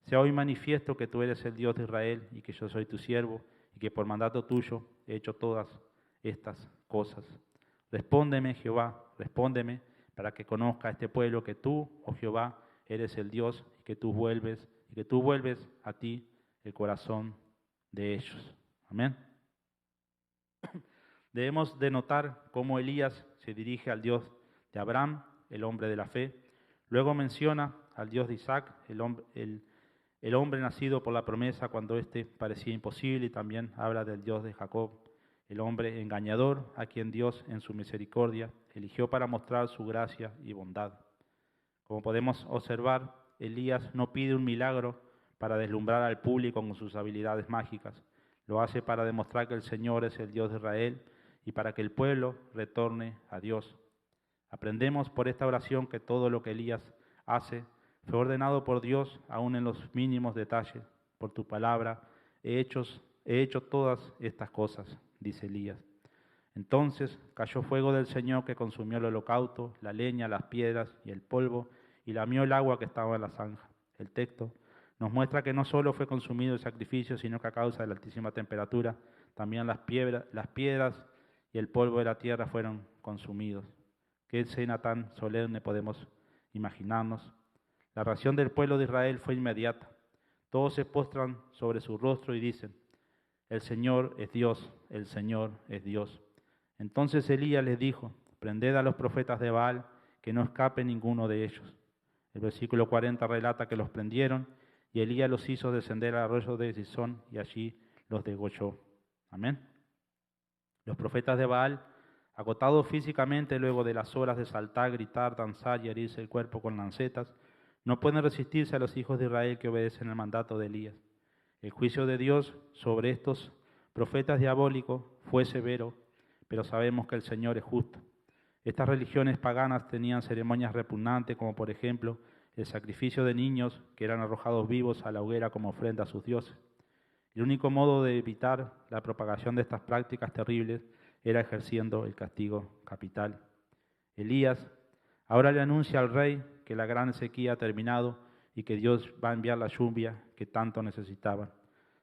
Speaker 1: sea hoy manifiesto que tú eres el Dios de Israel y que yo soy tu siervo y que por mandato tuyo he hecho todas estas cosas. Respóndeme, Jehová, respóndeme, para que conozca este pueblo que tú, oh Jehová, eres el Dios y que tú vuelves a ti el corazón de ellos. Amén. Debemos de notar cómo Elías se dirige al Dios de Abraham, el hombre de la fe. Luego menciona al Dios de Isaac, el hombre nacido por la promesa cuando éste parecía imposible, y también habla del Dios de Jacob, el hombre engañador, a quien Dios en su misericordia eligió para mostrar su gracia y bondad. Como podemos observar, Elías no pide un milagro para deslumbrar al público con sus habilidades mágicas. Lo hace para demostrar que el Señor es el Dios de Israel y para que el pueblo retorne a Dios. Aprendemos por esta oración que todo lo que Elías hace fue ordenado por Dios, aún en los mínimos detalles. Por tu palabra he hecho todas estas cosas, dice Elías. Entonces cayó fuego del Señor que consumió el holocausto, la leña, las piedras y el polvo, y lamió el agua que estaba en la zanja. El texto nos muestra que no solo fue consumido el sacrificio, sino que a causa de la altísima temperatura, también las piedras y el polvo de la tierra fueron consumidos. Qué escena tan solemne podemos imaginarnos. La reacción del pueblo de Israel fue inmediata. Todos se postran sobre su rostro y dicen: el Señor es Dios, el Señor es Dios. Entonces Elías les dijo: prended a los profetas de Baal, que no escape ninguno de ellos. El versículo 40 relata que los prendieron y Elías los hizo descender al arroyo de Gisón y allí los degolló. Amén. Los profetas de Baal, agotados físicamente luego de las horas de saltar, gritar, danzar y herirse el cuerpo con lancetas, no pueden resistirse a los hijos de Israel que obedecen el mandato de Elías. El juicio de Dios sobre estos profetas diabólicos fue severo, pero sabemos que el Señor es justo. Estas religiones paganas tenían ceremonias repugnantes, como por ejemplo el sacrificio de niños que eran arrojados vivos a la hoguera como ofrenda a sus dioses. El único modo de evitar la propagación de estas prácticas terribles era ejerciendo el castigo capital. Elías ahora le anuncia al rey que la gran sequía ha terminado y que Dios va a enviar la lluvia que tanto necesitaban.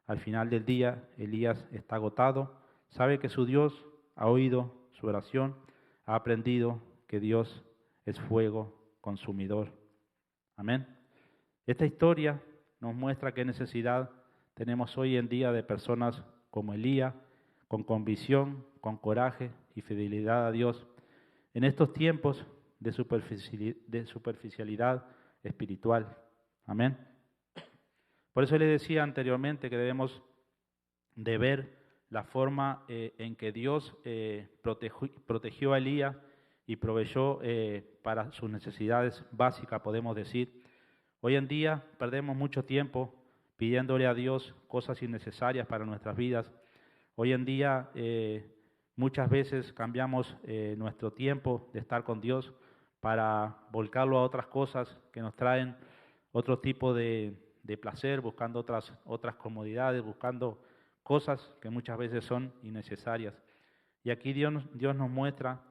Speaker 1: Al final del día, Elías está agotado, sabe que su Dios ha oído su oración, ha aprendido que Dios es fuego consumidor. Amén. Esta historia nos muestra qué necesidad tenemos hoy en día de personas como Elías, con convicción, con coraje y fidelidad a Dios, en estos tiempos de superficialidad espiritual. Amén. Por eso le decía anteriormente que debemos de ver la forma en que Dios protegió a Elías y proveyó para sus necesidades básicas, podemos decir. Hoy en día perdemos mucho tiempo pidiéndole a Dios cosas innecesarias para nuestras vidas. Hoy en día muchas veces cambiamos nuestro tiempo de estar con Dios para volcarlo a otras cosas que nos traen otro tipo de placer, buscando otras comodidades, buscando cosas que muchas veces son innecesarias. Y aquí Dios nos muestra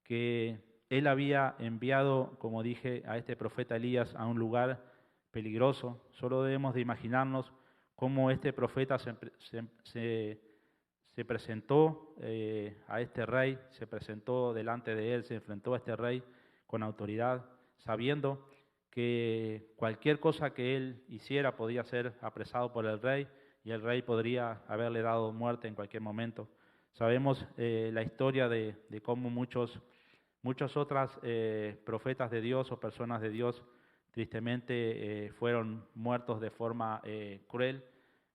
Speaker 1: que Él había enviado, como dije, a este profeta Elías a un lugar peligroso. Solo debemos de imaginarnos cómo este profeta se presentó a este rey, se presentó delante de él, se enfrentó a este rey con autoridad, sabiendo que cualquier cosa que él hiciera podía ser apresado por el rey y el rey podría haberle dado muerte en cualquier momento. Sabemos la historia de cómo muchos otros profetas de Dios o personas de Dios tristemente fueron muertos de forma cruel,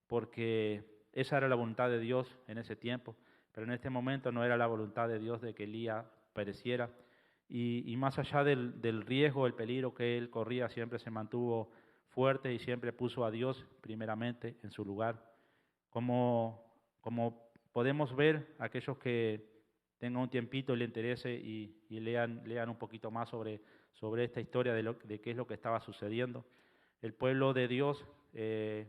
Speaker 1: porque esa era la voluntad de Dios en ese tiempo, pero en este momento no era la voluntad de Dios de que Elías pereciera. Y más allá del riesgo, el peligro que él corría, siempre se mantuvo fuerte y siempre puso a Dios primeramente en su lugar. Como podemos ver, aquellos que tengan un tiempito y le interese y lean un poquito más sobre esta historia de qué es lo que estaba sucediendo. El pueblo de Dios,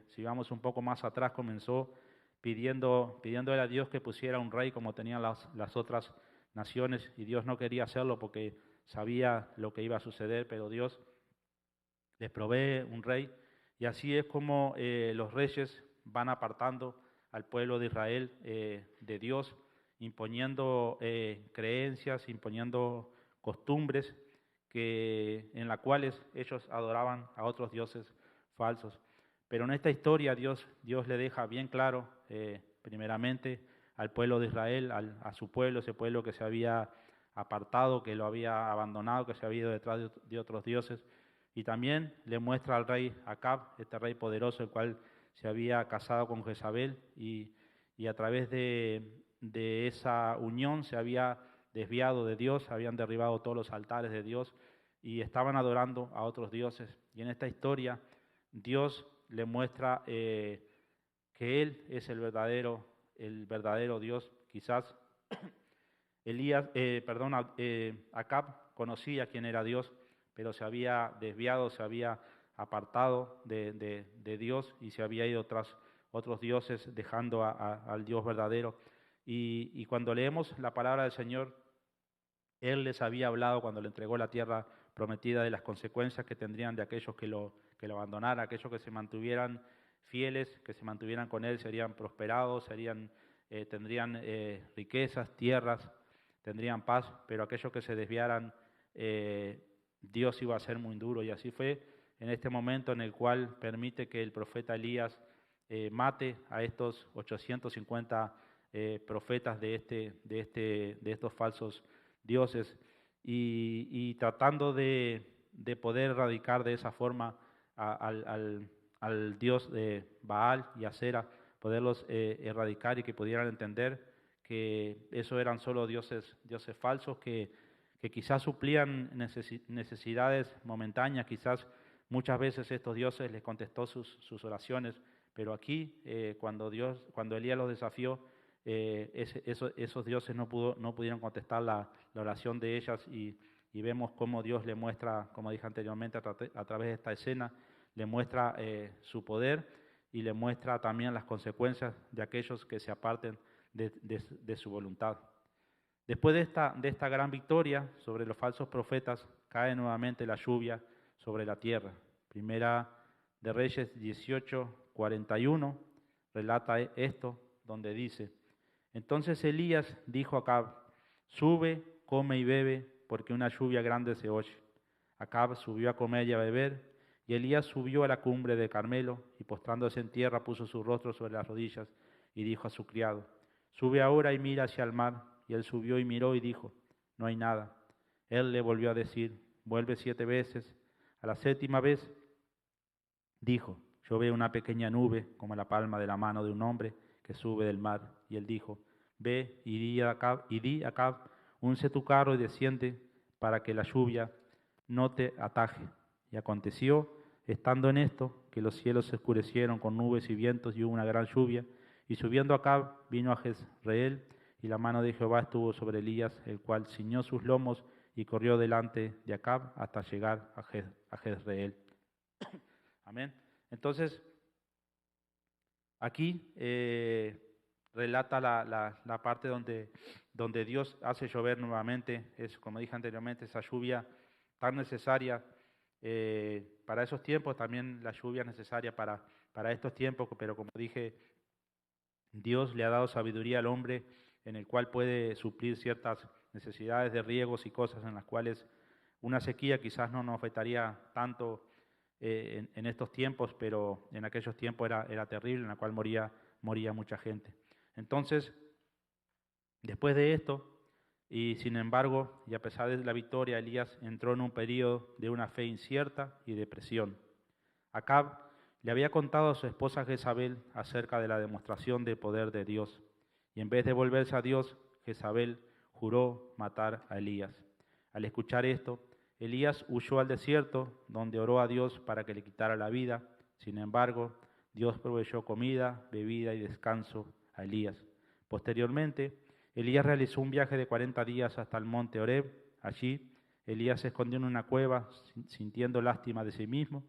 Speaker 1: si vamos un poco más atrás, comenzó pidiéndole a Dios que pusiera un rey como tenían las otras naciones, y Dios no quería hacerlo porque sabía lo que iba a suceder, pero Dios les provee un rey, y así es como los reyes van apartando al pueblo de Israel de Dios, imponiendo creencias, imponiendo costumbres en las cuales ellos adoraban a otros dioses falsos. Pero en esta historia Dios le deja bien claro, primeramente, al pueblo de Israel, a su pueblo, ese pueblo que se había apartado, que lo había abandonado, que se había ido detrás de otros dioses. Y también le muestra al rey Acab, este rey poderoso, el cual se había casado con Jezabel y a través de esa unión se había desviado de Dios, habían derribado todos los altares de Dios y estaban adorando a otros dioses. Y en esta historia Dios le muestra que Él es el verdadero Dios. Quizás Acab conocía quién era Dios, pero se había desviado, se había apartado de Dios y se había ido tras otros dioses, dejando al Dios verdadero. Y cuando leemos la palabra del Señor, Él les había hablado cuando le entregó la tierra prometida de las consecuencias que tendrían de aquellos que lo abandonaran, aquellos que se mantuvieran fieles, que se mantuvieran con Él, serían prosperados, tendrían riquezas, tierras, tendrían paz, pero aquellos que se desviaran, Dios iba a ser muy duro. Y así fue en este momento en el cual permite que el profeta Elías mate a estos 850 profetas de estos falsos dioses y tratando de poder erradicar de esa forma al dios de Baal y Acera, poderlos erradicar y que pudieran entender que eso eran solo dioses falsos que quizás suplían necesidades momentáneas, quizás muchas veces estos dioses les contestó sus oraciones, pero aquí cuando Elías los desafió, esos dioses no pudieron contestar la oración de ellas y vemos cómo Dios le muestra, como dije anteriormente, a través de esta escena, le muestra su poder y le muestra también las consecuencias de aquellos que se aparten de su voluntad. Después de esta gran victoria sobre los falsos profetas, cae nuevamente la lluvia sobre la tierra. Primera de Reyes 18:41 relata esto, donde dice: entonces Elías dijo a Acab: sube, come y bebe, porque una lluvia grande se oye. Acab subió a comer y a beber, y Elías subió a la cumbre de Carmelo, y postrándose en tierra puso su rostro sobre las rodillas, y dijo a su criado: sube ahora y mira hacia el mar. Y él subió y miró y dijo: no hay nada. Él le volvió a decir: vuelve 7 veces. A la 7ª vez dijo: yo veo una pequeña nube como la palma de la mano de un hombre que sube del mar. Y él dijo: ve y di a Acab, unce tu carro y desciende para que la lluvia no te ataje. Y aconteció, estando en esto, que los cielos se oscurecieron con nubes y vientos y hubo una gran lluvia. Y subiendo Acab vino a Jezreel, y la mano de Jehová estuvo sobre Elías, el cual ciñó sus lomos y corrió delante de Acab hasta llegar a Jezreel. Amén. Entonces, aquí relata la parte donde Dios hace llover nuevamente, es, como dije anteriormente, esa lluvia tan necesaria para esos tiempos, también la lluvia es necesaria para estos tiempos, pero como dije, Dios le ha dado sabiduría al hombre en el cual puede suplir ciertas necesidades de riegos y cosas en las cuales una sequía quizás no nos afectaría tanto en estos tiempos, pero en aquellos tiempos era terrible, en la cual moría mucha gente. Entonces, después de esto, y sin embargo, y a pesar de la victoria, Elías entró en un periodo de una fe incierta y depresión. Acab le había contado a su esposa Jezabel acerca de la demostración del poder de Dios, y en vez de volverse a Dios, Jezabel juró matar a Elías. Al escuchar esto, Elías huyó al desierto, donde oró a Dios para que le quitara la vida. Sin embargo, Dios proveyó comida, bebida y descanso a Elías. Posteriormente, Elías realizó un viaje de 40 días hasta el monte Horeb. Allí, Elías se escondió en una cueva, sintiendo lástima de sí mismo,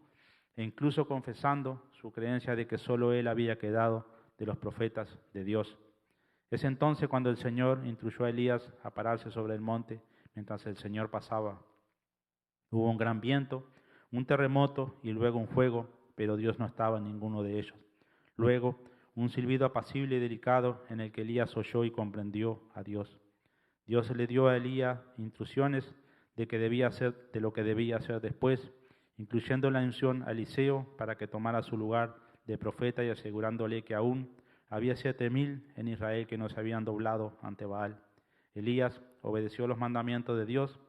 Speaker 1: e incluso confesando su creencia de que solo él había quedado de los profetas de Dios. Es entonces cuando el Señor instruyó a Elías a pararse sobre el monte mientras el Señor pasaba. Hubo un gran viento, un terremoto y luego un fuego, pero Dios no estaba en ninguno de ellos. Luego, un silbido apacible y delicado en el que Elías oyó y comprendió a Dios. Dios le dio a Elías instrucciones de lo que debía hacer después, incluyendo la unción a Eliseo para que tomara su lugar de profeta y asegurándole que aún había 7,000 en Israel que no se habían doblado ante Baal. Elías obedeció los mandamientos de Dios.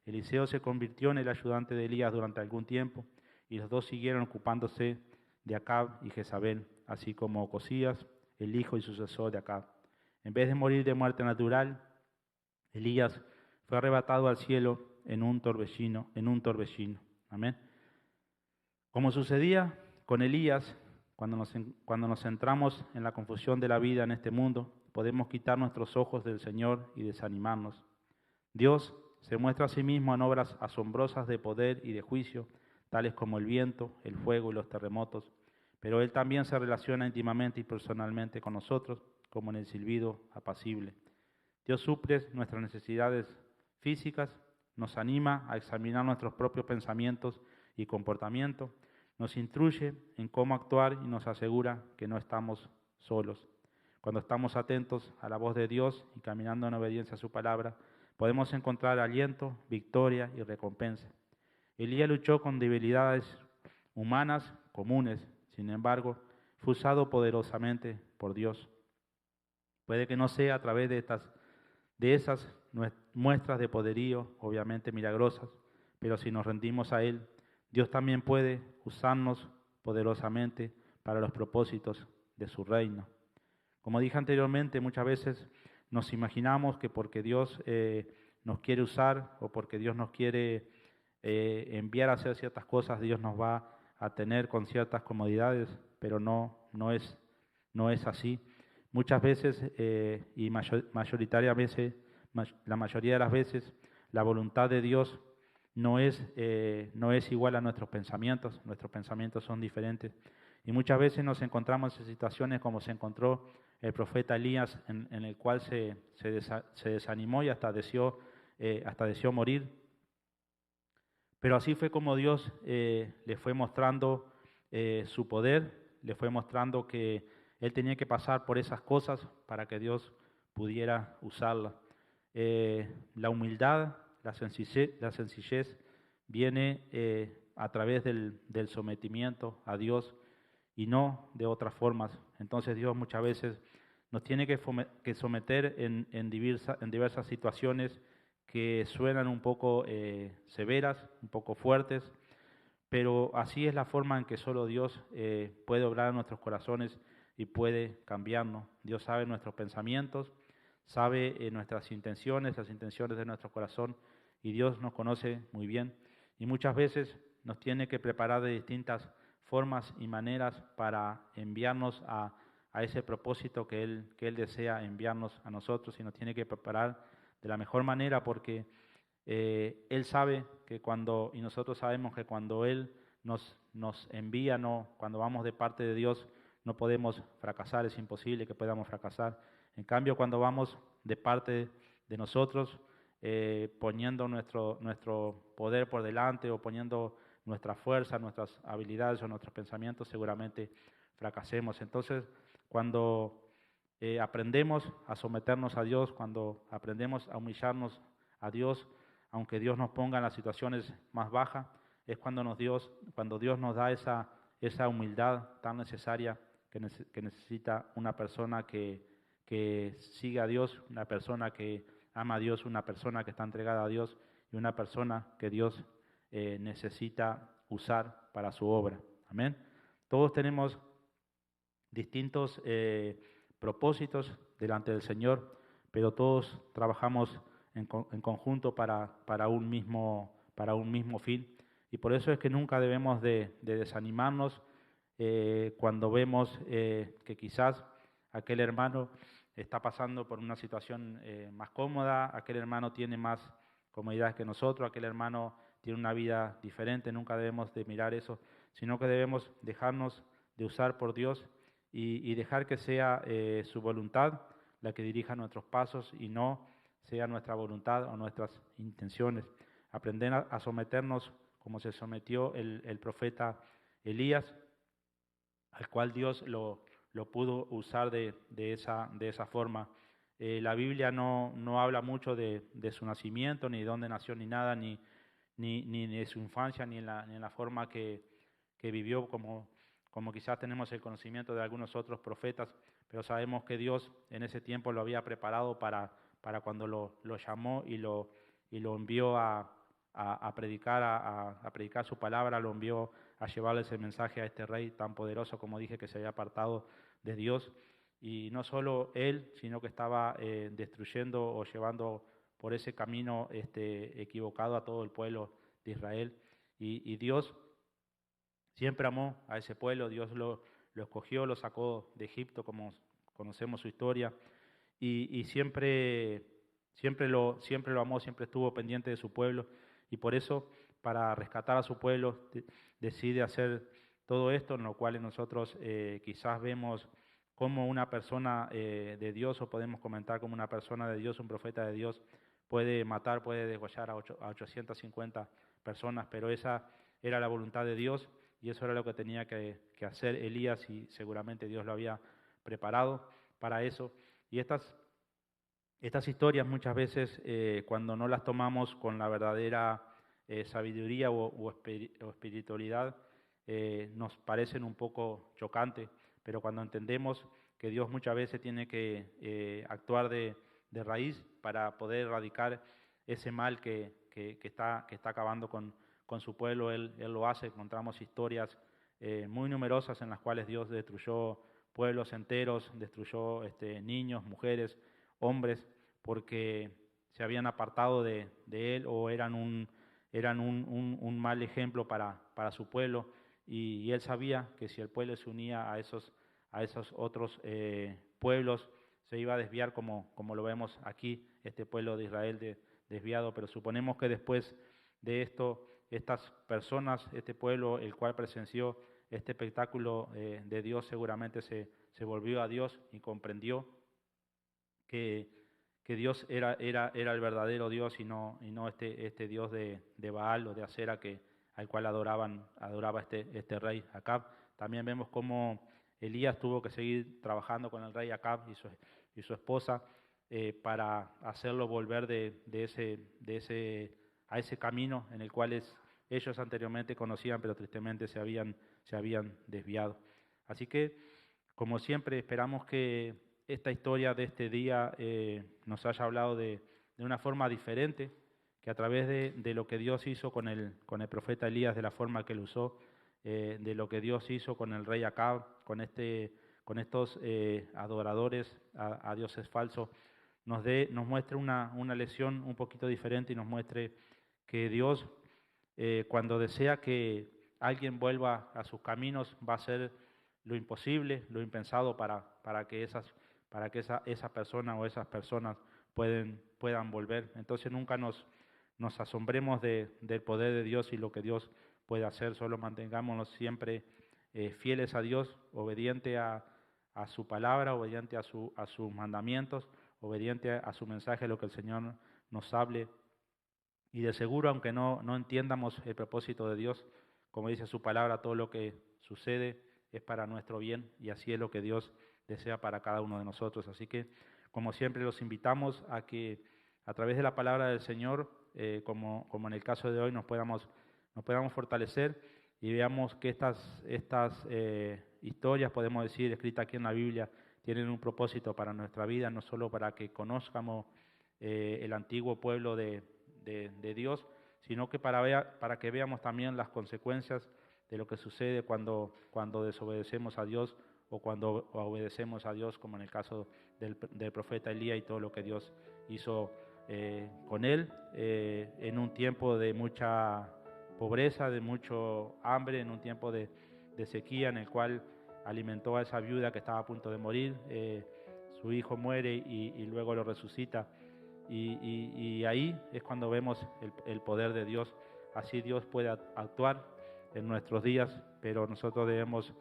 Speaker 1: Eliseo se convirtió en el ayudante de Elías durante algún tiempo y los dos siguieron ocupándose de Acab y Jezabel, así como Ocosías, el hijo y sucesor de Acab. En vez de morir de muerte natural, Elías fue arrebatado al cielo en un torbellino. Amén. Como sucedía con Elías, cuando nos centramos en la confusión de la vida en este mundo, podemos quitar nuestros ojos del Señor y desanimarnos. Dios se muestra a sí mismo en obras asombrosas de poder y de juicio, tales como el viento, el fuego y los terremotos, pero Él también se relaciona íntimamente y personalmente con nosotros, como en el silbido apacible. Dios suple nuestras necesidades físicas, nos anima a examinar nuestros propios pensamientos y comportamientos, nos instruye en cómo actuar y nos asegura que no estamos solos. Cuando estamos atentos a la voz de Dios y caminando en obediencia a su palabra, podemos encontrar aliento, victoria y recompensa. Elías luchó con debilidades humanas comunes, sin embargo, fue usado poderosamente por Dios. Puede que no sea a través de esas muestras de poderío, obviamente milagrosas, pero si nos rendimos a Él, Dios también puede usarnos poderosamente para los propósitos de su reino. Como dije anteriormente, muchas veces nos imaginamos que porque Dios nos quiere usar o porque Dios nos quiere enviar a hacer ciertas cosas, Dios nos va a tener con ciertas comodidades, pero no es así. Muchas veces y mayoritariamente, la mayoría de las veces, la voluntad de Dios no es igual a nuestros pensamientos son diferentes. Y muchas veces nos encontramos en situaciones como se encontró el profeta Elías, en el cual se desanimó y hasta deseó morir. Pero así fue como Dios le fue mostrando su poder, le fue mostrando que Él tenía que pasar por esas cosas para que Dios pudiera usarla. La humildad, la sencillez viene a través del sometimiento a Dios y no de otras formas. Entonces Dios muchas veces nos tiene que someter en diversas situaciones que suenan un poco severas, un poco fuertes, pero así es la forma en que solo Dios puede obrar en nuestros corazones y puede cambiarnos. Dios sabe nuestros pensamientos, sabe nuestras intenciones, las intenciones de nuestro corazón, y Dios nos conoce muy bien. Y muchas veces nos tiene que preparar de distintas formas y maneras para enviarnos a ese propósito que Él desea enviarnos a nosotros, y nos tiene que preparar de la mejor manera porque Él sabe que y nosotros sabemos que cuando Él nos envía, cuando vamos de parte de Dios, no podemos fracasar, es imposible que podamos fracasar. En cambio, cuando vamos de parte de nosotros, poniendo nuestro poder por delante o poniendo nuestra fuerza, nuestras habilidades o nuestros pensamientos, seguramente fracasemos. Entonces, cuando aprendemos a someternos a Dios, cuando aprendemos a humillarnos a Dios, aunque Dios nos ponga en las situaciones más bajas, es cuando Dios nos da esa humildad tan necesaria que necesita una persona que sigue a Dios, una persona que ama a Dios, una persona que está entregada a Dios y una persona que Dios necesita usar para su obra. Amén. Todos tenemos distintos propósitos delante del Señor, pero todos trabajamos en conjunto para un mismo fin. Y por eso es que nunca debemos de desanimarnos cuando vemos que quizás aquel hermano está pasando por una situación más cómoda, aquel hermano tiene más comodidades que nosotros, aquel hermano tiene una vida diferente. Nunca debemos de mirar eso, sino que debemos dejarnos de usar por Dios y dejar que sea su voluntad la que dirija nuestros pasos y no sea nuestra voluntad o nuestras intenciones. Aprender a someternos como se sometió el profeta Elías, al cual Dios lo pudo usar de esa forma. La Biblia no habla mucho de su nacimiento, ni de dónde nació, ni nada, ni de su infancia, ni en la forma que vivió, como quizás tenemos el conocimiento de algunos otros profetas, pero sabemos que Dios en ese tiempo lo había preparado para cuando lo llamó y lo envió a predicar su palabra, lo envió a llevarle ese mensaje a este rey tan poderoso, como dije, que se había apartado de Dios. Y no solo él, sino que estaba destruyendo o llevando por ese camino equivocado a todo el pueblo de Israel. Y Dios siempre amó a ese pueblo, Dios lo escogió, lo sacó de Egipto, como conocemos su historia, y siempre lo amó, siempre estuvo pendiente de su pueblo, y por eso, para rescatar a su pueblo, decide hacer todo esto, en lo cual nosotros quizás vemos como una persona de Dios, o podemos comentar como una persona de Dios, un profeta de Dios, puede matar, puede degollar a 850 personas, pero esa era la voluntad de Dios, y eso era lo que tenía que hacer Elías, y seguramente Dios lo había preparado para eso. Y estas historias muchas veces, cuando no las tomamos con la verdadera sabiduría o espiritualidad, nos parecen un poco chocantes, pero cuando entendemos que Dios muchas veces tiene que actuar de raíz para poder erradicar ese mal que está acabando con su pueblo, Él lo hace. Encontramos historias muy numerosas en las cuales Dios destruyó pueblos enteros, destruyó niños, mujeres, hombres, porque se habían apartado de Él, o eran un mal ejemplo para su pueblo, y Él sabía que si el pueblo se unía a esos otros pueblos, se iba a desviar, como lo vemos aquí, este pueblo de Israel desviado. Pero suponemos que después de esto, estas personas, este pueblo, el cual presenció este espectáculo de Dios, seguramente se volvió a Dios y comprendió que Dios era el verdadero Dios, y no este Dios de Baal o de Acera al cual adoraba este rey Acab. También vemos cómo Elías tuvo que seguir trabajando con el rey Acab y su esposa para hacerlo volver a ese camino en el cual ellos anteriormente conocían, pero tristemente se habían desviado. Así que, como siempre, esperamos que esta historia de este día nos haya hablado de una forma diferente, que a través de lo que Dios hizo con el profeta Elías, de la forma que lo usó, de lo que Dios hizo con el rey Acab, con estos adoradores a dioses falsos, nos muestre una lección un poquito diferente, y nos muestre que Dios, cuando desea que alguien vuelva a sus caminos, va a hacer lo imposible, lo impensado para que esa persona o esas personas puedan volver. Entonces nunca nos asombremos del poder de Dios y lo que Dios puede hacer. Solo mantengámonos siempre fieles a Dios, obediente a su palabra, obediente a sus mandamientos, obediente a su mensaje, lo que el Señor nos hable. Y de seguro, aunque no entiendamos el propósito de Dios, como dice su palabra, todo lo que sucede es para nuestro bien, y así es lo que Dios desea para cada uno de nosotros. Así que, como siempre, los invitamos a que a través de la palabra del Señor, como en el caso de hoy, nos podamos fortalecer, y veamos que estas historias, podemos decir, escritas aquí en la Biblia, tienen un propósito para nuestra vida, no solo para que conozcamos el antiguo pueblo de Dios, sino que para que veamos también las consecuencias de lo que sucede cuando desobedecemos a Dios, o cuando obedecemos a Dios, como en el caso del profeta Elías, y todo lo que Dios hizo con él en un tiempo de mucha pobreza, de mucho hambre, en un tiempo de sequía, en el cual alimentó a esa viuda que estaba a punto de morir. Su hijo muere y luego lo resucita. Y ahí es cuando vemos el poder de Dios. Así Dios puede actuar en nuestros días, pero nosotros debemos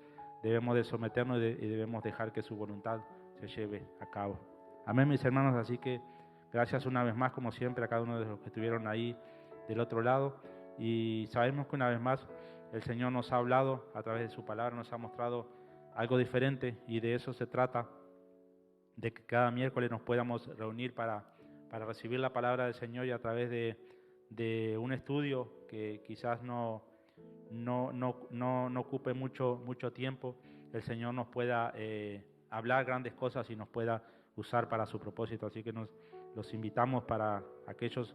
Speaker 1: de someternos y debemos dejar que su voluntad se lleve a cabo. Amén, mis hermanos. Así que gracias una vez más, como siempre, a cada uno de los que estuvieron ahí del otro lado. Y sabemos que una vez más el Señor nos ha hablado a través de su palabra, nos ha mostrado algo diferente, y de eso se trata de que cada miércoles nos podamos reunir para recibir la palabra del Señor, y a través de un estudio que quizás no ocupe mucho tiempo, el Señor nos pueda hablar grandes cosas y nos pueda usar para su propósito. Así que los invitamos, para aquellos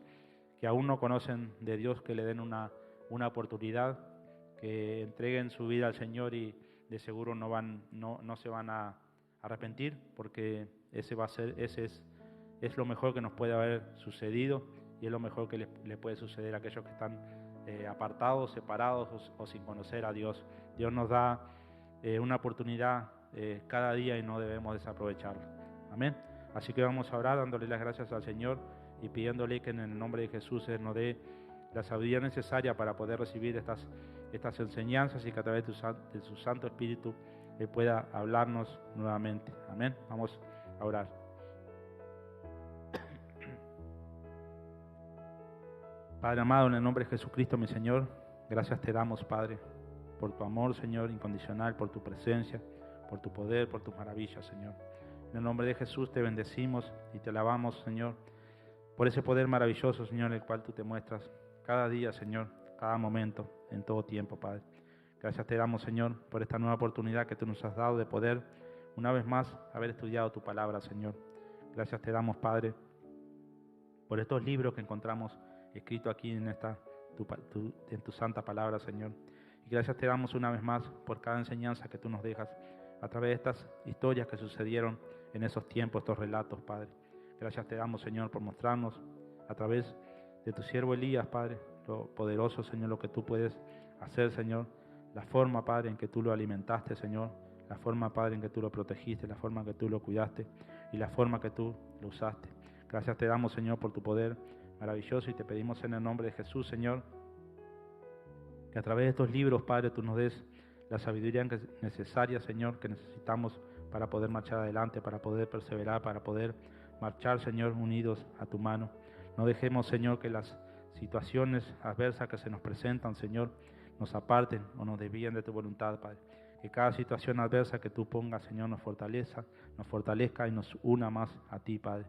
Speaker 1: que aún no conocen de Dios, que le den una oportunidad, que entreguen su vida al Señor, y de seguro no se van a arrepentir, porque ese es lo mejor que nos puede haber sucedido, y es lo mejor que le puede suceder a aquellos que están apartados, separados o sin conocer a Dios. Dios nos da una oportunidad cada día, y no debemos desaprovecharla. Amén. Así que vamos a orar dándole las gracias al Señor y pidiéndole que en el nombre de Jesús Él nos dé la sabiduría necesaria para poder recibir estas enseñanzas, y que a través de su Santo Espíritu Él pueda hablarnos nuevamente. Amén. Vamos a orar. Padre amado, en el nombre de Jesucristo, mi Señor, gracias te damos, Padre, por tu amor, Señor, incondicional, por tu presencia, por tu poder, por tus maravillas, Señor. En el nombre de Jesús te bendecimos y te alabamos, Señor, por ese poder maravilloso, Señor, el cual tú te muestras cada día, Señor, cada momento, en todo tiempo, Padre. Gracias te damos, Señor, por esta nueva oportunidad que tú nos has dado de poder, una vez más, haber estudiado tu palabra, Señor. Gracias te damos, Padre, por estos libros que encontramos escritos aquí en tu santa palabra, Señor. Y gracias te damos una vez más por cada enseñanza que tú nos dejas a través de estas historias que sucedieron en esos tiempos, estos relatos, Padre. Gracias te damos, Señor, por mostrarnos a través de tu siervo Elías, Padre, lo poderoso, Señor, lo que tú puedes hacer, Señor, la forma, Padre, en que tú lo alimentaste, Señor, la forma, Padre, en que tú lo protegiste, la forma en que tú lo cuidaste y la forma que tú lo usaste. Gracias te damos, Señor, por tu poder maravilloso, y te pedimos en el nombre de Jesús, Señor, que a través de estos libros, Padre, tú nos des la sabiduría necesaria, Señor, que necesitamos para poder marchar adelante, para poder perseverar, para poder marchar, Señor, unidos a tu mano. No dejemos, Señor, que las situaciones adversas que se nos presentan, Señor, nos aparten o nos desvíen de tu voluntad, Padre. Que cada situación adversa que tú pongas, Señor, nos fortalezca y nos una más a ti, Padre.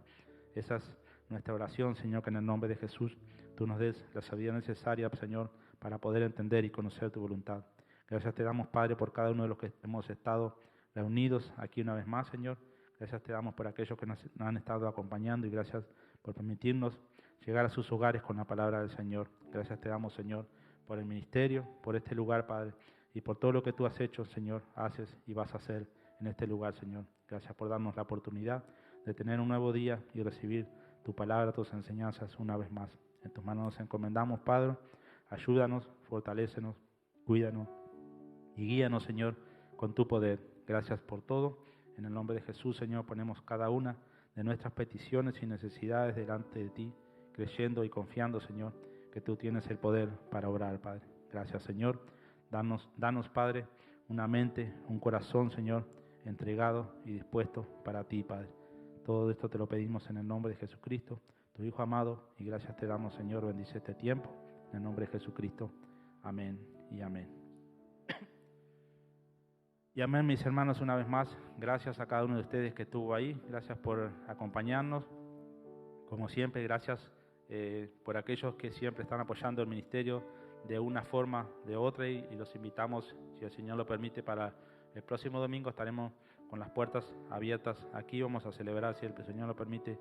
Speaker 1: Esa es nuestra oración, Señor, que en el nombre de Jesús tú nos des la sabiduría necesaria, Señor, para poder entender y conocer tu voluntad. Gracias te damos, Padre, por cada uno de los que hemos estado reunidos aquí una vez más, Señor. Gracias te damos por aquellos que nos han estado acompañando, y gracias por permitirnos llegar a sus hogares con la palabra del Señor. Gracias te damos, Señor, por el ministerio, por este lugar, Padre, y por todo lo que tú has hecho, Señor, haces y vas a hacer en este lugar, Señor. Gracias por darnos la oportunidad de tener un nuevo día y recibir tu palabra, tus enseñanzas una vez más. En tus manos nos encomendamos, Padre. Ayúdanos, fortalécenos, cuídanos y guíanos, Señor, con tu poder. Gracias por todo. En el nombre de Jesús, Señor, ponemos cada una de nuestras peticiones y necesidades delante de ti, creyendo y confiando, Señor, que tú tienes el poder para obrar, Padre. Gracias, Señor. Danos, Padre, una mente, un corazón, Señor, entregado y dispuesto para ti, Padre. Todo esto te lo pedimos en el nombre de Jesucristo, tu Hijo amado, y gracias te damos, Señor. Bendice este tiempo. En el nombre de Jesucristo. Amén y amén. Y amén, mis hermanos, una vez más. Gracias a cada uno de ustedes que estuvo ahí. Gracias por acompañarnos. Como siempre, gracias por aquellos que siempre están apoyando el ministerio de una forma o de otra, y los invitamos, si el Señor lo permite, para el próximo domingo estaremos con las puertas abiertas aquí. Vamos a celebrar, si el Señor lo permite,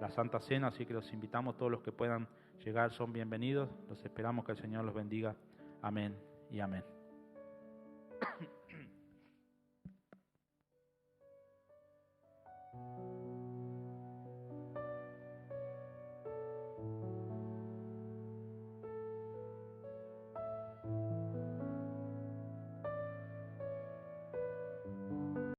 Speaker 1: la Santa Cena, así que los invitamos. Todos los que puedan llegar son bienvenidos. Los esperamos. Que el Señor los bendiga. Amén y amén.